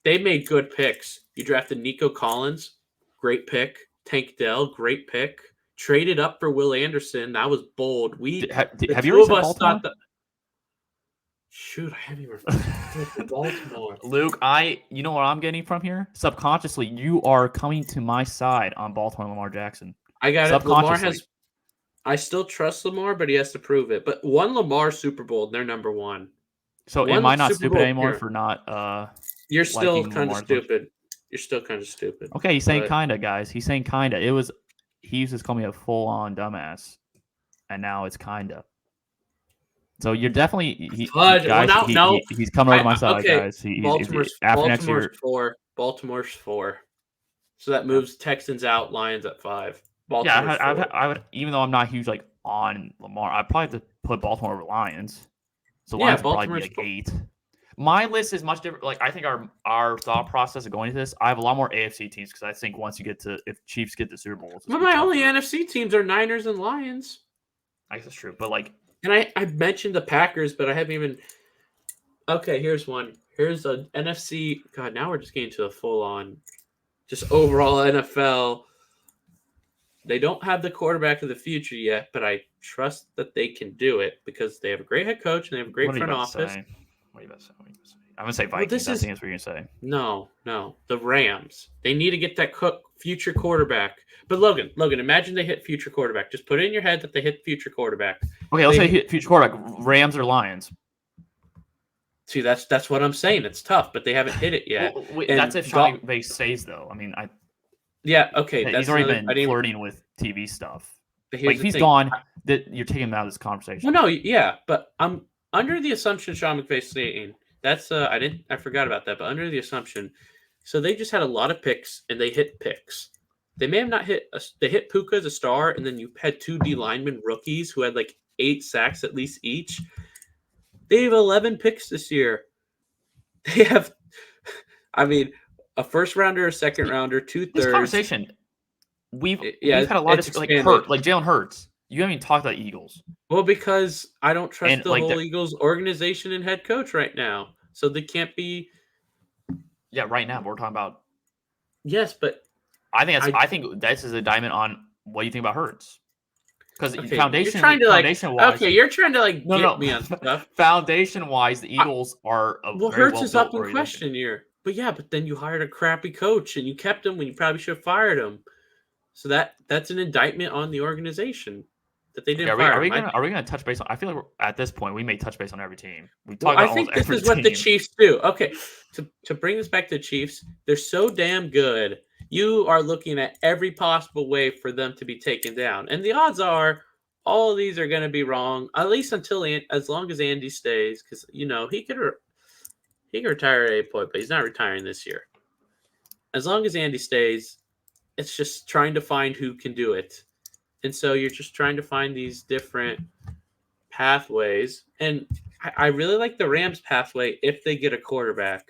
they made good picks. You drafted Nico Collins, great pick. Tank Dell, great pick. Traded up for Will Anderson. That was bold. Have you ever seen Baltimore? Shoot, I haven't even Baltimore. Luke, you know what I'm getting from here? Subconsciously, you are coming to my side on Baltimore and Lamar Jackson. I got it. Lamar I still trust Lamar, but he has to prove it. But one Lamar Super Bowl, and they're number one. So am I not stupid anymore for not You're still kind of stupid. You're still kind of stupid. Okay, he's saying kinda, guys. He's saying kinda. He used to call me a full-on dumbass, and now it's kinda. So you're definitely he's coming over my side, guys. Baltimore's 4. So that moves Texans out, Lions at 5. Baltimore's I would, even though I'm not huge on Lamar, I'd probably have to put Baltimore over Lions. So Lions would probably be 8. My list is much different. Like I think our thought process of going to this, I have a lot more AFC teams because I think once you get to if Chiefs get the Super Bowl, it's But gonna be my only tougher. NFC teams are Niners and Lions. I guess that's true, but like And I mentioned the Packers, but I haven't even. Okay, here's one. Here's a NFC. God, now we're just getting to the full on, just overall NFL. They don't have the quarterback of the future yet, but I trust that they can do it because they have a great head coach and they have a what great are you front about to office. say? What are you about to say? I'm gonna say Well, Vikings. this I is think that's what you're gonna say. no, the Rams. They need to get that future quarterback. But Logan, imagine they hit future quarterback. Just put it in your head that they hit future quarterback. Okay, let's They say future quarterback: Rams or Lions. see that's what I'm saying. It's tough, but they haven't hit it yet. Well, wait, And that's if Sean McVay stays, though. I mean, yeah, okay, he's that's already another. I been didn't. flirting with TV stuff. But Like here's if the he's thing. gone, that you're taking him out of this Well, conversation. no, yeah, but I'm under the assumption Sean McVay's staying. That's I forgot about that, but under the assumption, so they just had a lot of picks and they hit picks. They may have not hit. They hit Puka as a star, and then you had two D lineman rookies who had like 8 sacks at least each. They have 11 picks this year. They have, I mean, a first rounder, a second rounder, two This thirds. conversation, we've Yeah, had a lot it's of like expanded. Jalen Hurts. You haven't even talked about Eagles. Well, because I don't trust And the like whole Eagles organization and head coach right now, so they can't be. yeah, right now we're talking about. Yes, but I think this is a diamond on what you think about Hurts. Because okay, you're trying to foundation wise, okay, you're trying to no, get me on stuff. foundation wise, the Eagles are a Well, very Hurts well is built up in organization. question here, but yeah, but then you hired a crappy coach and you kept him when you probably should have fired him. So that's an indictment on the organization that they didn't fire him. Are we gonna touch base on? I feel like at this point we may touch base on every team. We Well, talk I about almost think this every is what the team. Chiefs do. Okay, to bring this back to the Chiefs, they're so damn good. You are looking at every possible way for them to be taken down, and the odds are all of these are going to be wrong. At least until as long as Andy stays, because he could retire at a point, but he's not retiring this year. As long as Andy stays, it's just trying to find who can do it, and so you're just trying to find these different pathways. And I really like the Rams pathway if they get a quarterback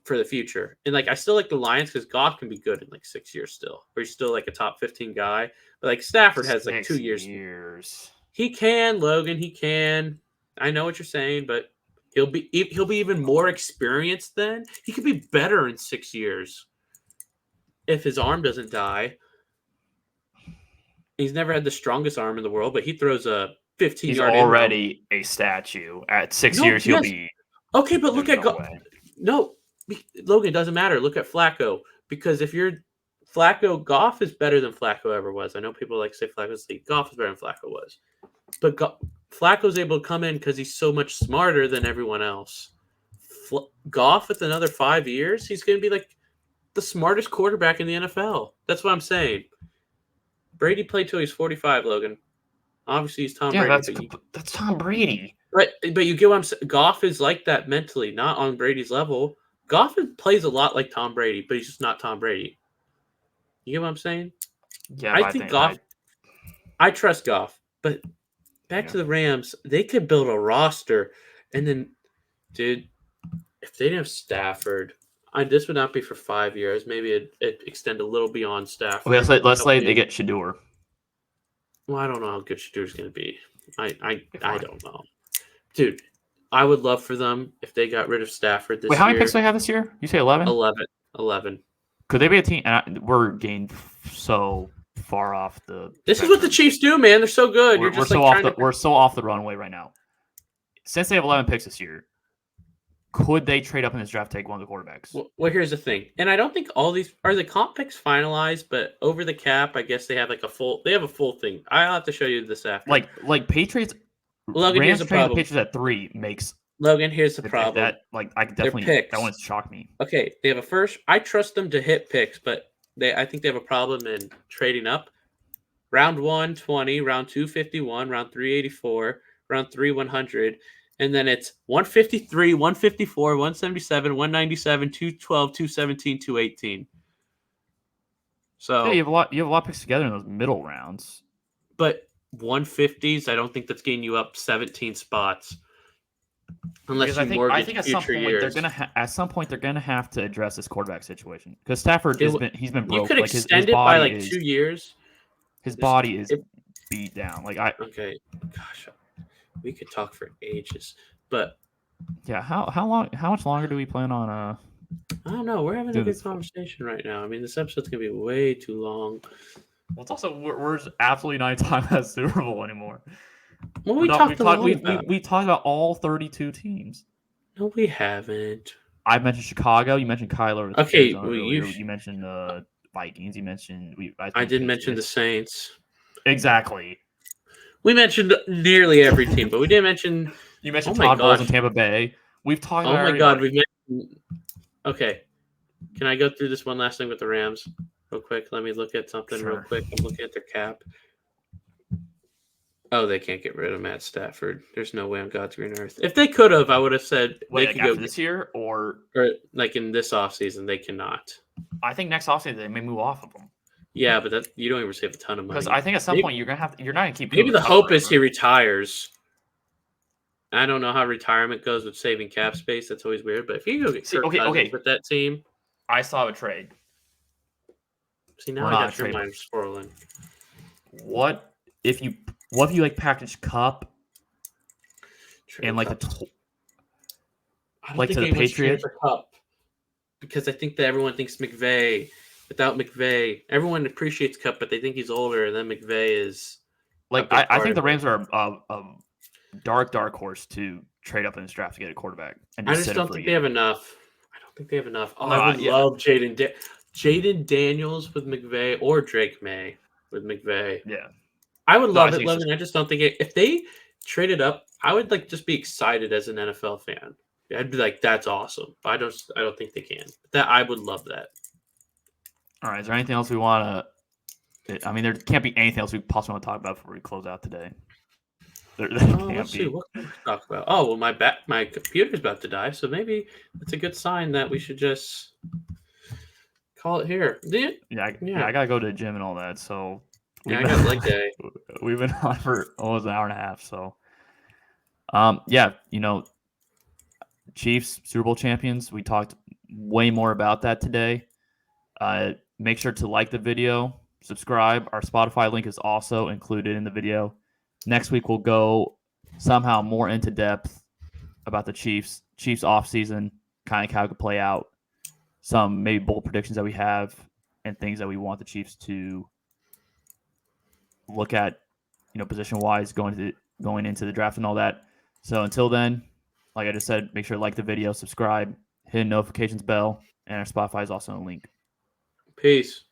for the future. And like I still like the Lions because Goff can be good in like 6 years still, or he's still like a top 15 guy. But like Stafford has like 2 years. He can, Logan. He can. I know what you're saying, but he'll be even more experienced then. He could be better in 6 years if his arm doesn't die. He's never had the strongest arm in the world, but he throws a 15-yard. He's already a statue. At 6 years, he'll be. Okay, but look at no Logan, it doesn't matter. Look at Flacco, because if you're Flacco, Goff is better than Flacco ever was. I know people like to say Flacco's league. Goff is better than Flacco was, but Flacco's able to come in because he's so much smarter than everyone else. Goff with another 5 years, he's going to be like the smartest quarterback in the NFL. That's what I'm saying. Brady played till he's 45, Logan. Obviously, he's Tom Brady. That's Tom Brady. But you get what I'm saying. Goff is like that mentally, not on Brady's level. Goff plays a lot like Tom Brady, but he's just not Tom Brady. You get what I'm saying? Yeah, I think Goff. I trust Goff, but back to the Rams, they could build a roster, and then, dude, if they didn't have Stafford, this would not be for 5 years. Maybe it extend a little beyond Stafford. Okay, let's say they get Shador. Well, I don't know how good Shador's going to be. I don't know. Dude, I would love for them if they got rid of Stafford this year. Wait, how many picks do they have this year? You say 11? 11. Could they be a team? We're getting so far off the. This is what the Chiefs do, man. They're so good. We're so off the runway right now. Since they have 11 picks this year, could they trade up in this draft, take one of the quarterbacks? Well, here's the thing, and I don't think all these are the comp picks finalized, but over the cap, I guess they have like a full thing. I'll have to show you this after. Like Patriots. Logan, here's the problem. The Patriots at 3 makes. Logan, here's the problem. I definitely that one's shocked me. Okay, they have a first. I trust them to hit picks, but I think they have a problem in trading up. Round 1, 20, round 2, 51, round 3, 84, round 3, 100, and then it's 153, 154, 177, 197, 212, 217, 218. So yeah, you have a lot of picks together in those middle rounds. But 150s, I don't think that's getting you up 17 spots. Unless Because you I mortgage think at some future point years. they're gonna have to address this quarterback situation because Stafford he's been You broke. could Like his extend it by body like is 2 years. his Just body is if, beat down. okay, gosh, we could talk for ages, but Yeah, how much longer do we plan on I don't know. We're having a doing good this? conversation right now. I mean, this episode's gonna be way too long. Well, it's also we're just absolutely not talking about Super Bowl anymore. Well, we talked a lot about. We talked about all 32 teams. No, we haven't. I mentioned Chicago. You mentioned Kyler with Okay, Arizona well, earlier. You mentioned Vikings. You mentioned I I think did mention the Patriots. Saints. Exactly. We mentioned nearly every team, but we didn't mention. You Oh mentioned my Todd Bowles in gosh! Tampa Bay. We've talked Oh about my God! everybody. We mentioned. Okay, can I go through this one last thing with the Rams real quick? Let me look at something real Sure. quick. I'm looking at their cap. Oh, they can't get rid of Matt Stafford. There's no way on God's green earth. If they could have, I would have said Wait, they like could go. after this year, or Like in this offseason, they cannot. I think next offseason they may move off of him Yeah, but that you don't even save a ton of because money. I think at some point you're not gonna keep Maybe Cooper the Kupp hope is he forever. retires. I don't know how retirement goes with saving cap space. That's always weird. But if you go get Kirk Cousins with that team, I saw a trade. see now We're I not got a your trade. mind swirling. What if you like package Cup and like like to the Patriots? For Cup because I think that everyone thinks McVay. Without McVay, everyone appreciates Cup, but they think he's older, and then McVay is Like I think the Rams are a dark horse to trade up in this draft to get a quarterback and I just just sit him don't for a think they year. have enough. I don't think they have enough. Oh, I would Yeah. love Jaden Daniels with McVay or Drake May with McVay. Yeah. I would love I it, think Logan. I just don't think if they traded up, I would like just be excited as an NFL fan. I'd be like, "That's awesome." But I don't think they can. That I would love that. All right. Is there anything else we want to? I mean, there can't be anything else we possibly want to talk about before we close out today. There can't Let's be. see what can we talk about. Oh well, my computer's about to die, so maybe it's a good sign that we should just call it here. Yeah, I gotta go to the gym and all that. So I got leg day. we've been on for almost an hour and a half. So, yeah, Chiefs Super Bowl champions. We talked way more about that today. Make sure to like the video, subscribe. Our Spotify link is also included in the video. Next week we'll go somehow more into depth about the Chiefs off season, kind of how it could play out, some maybe bold predictions that we have, and things that we want the Chiefs to look at, position wise going into the draft and all that. So until then, like I just said, make sure to like the video, subscribe, hit the notifications bell, and our Spotify is also a link. Peace.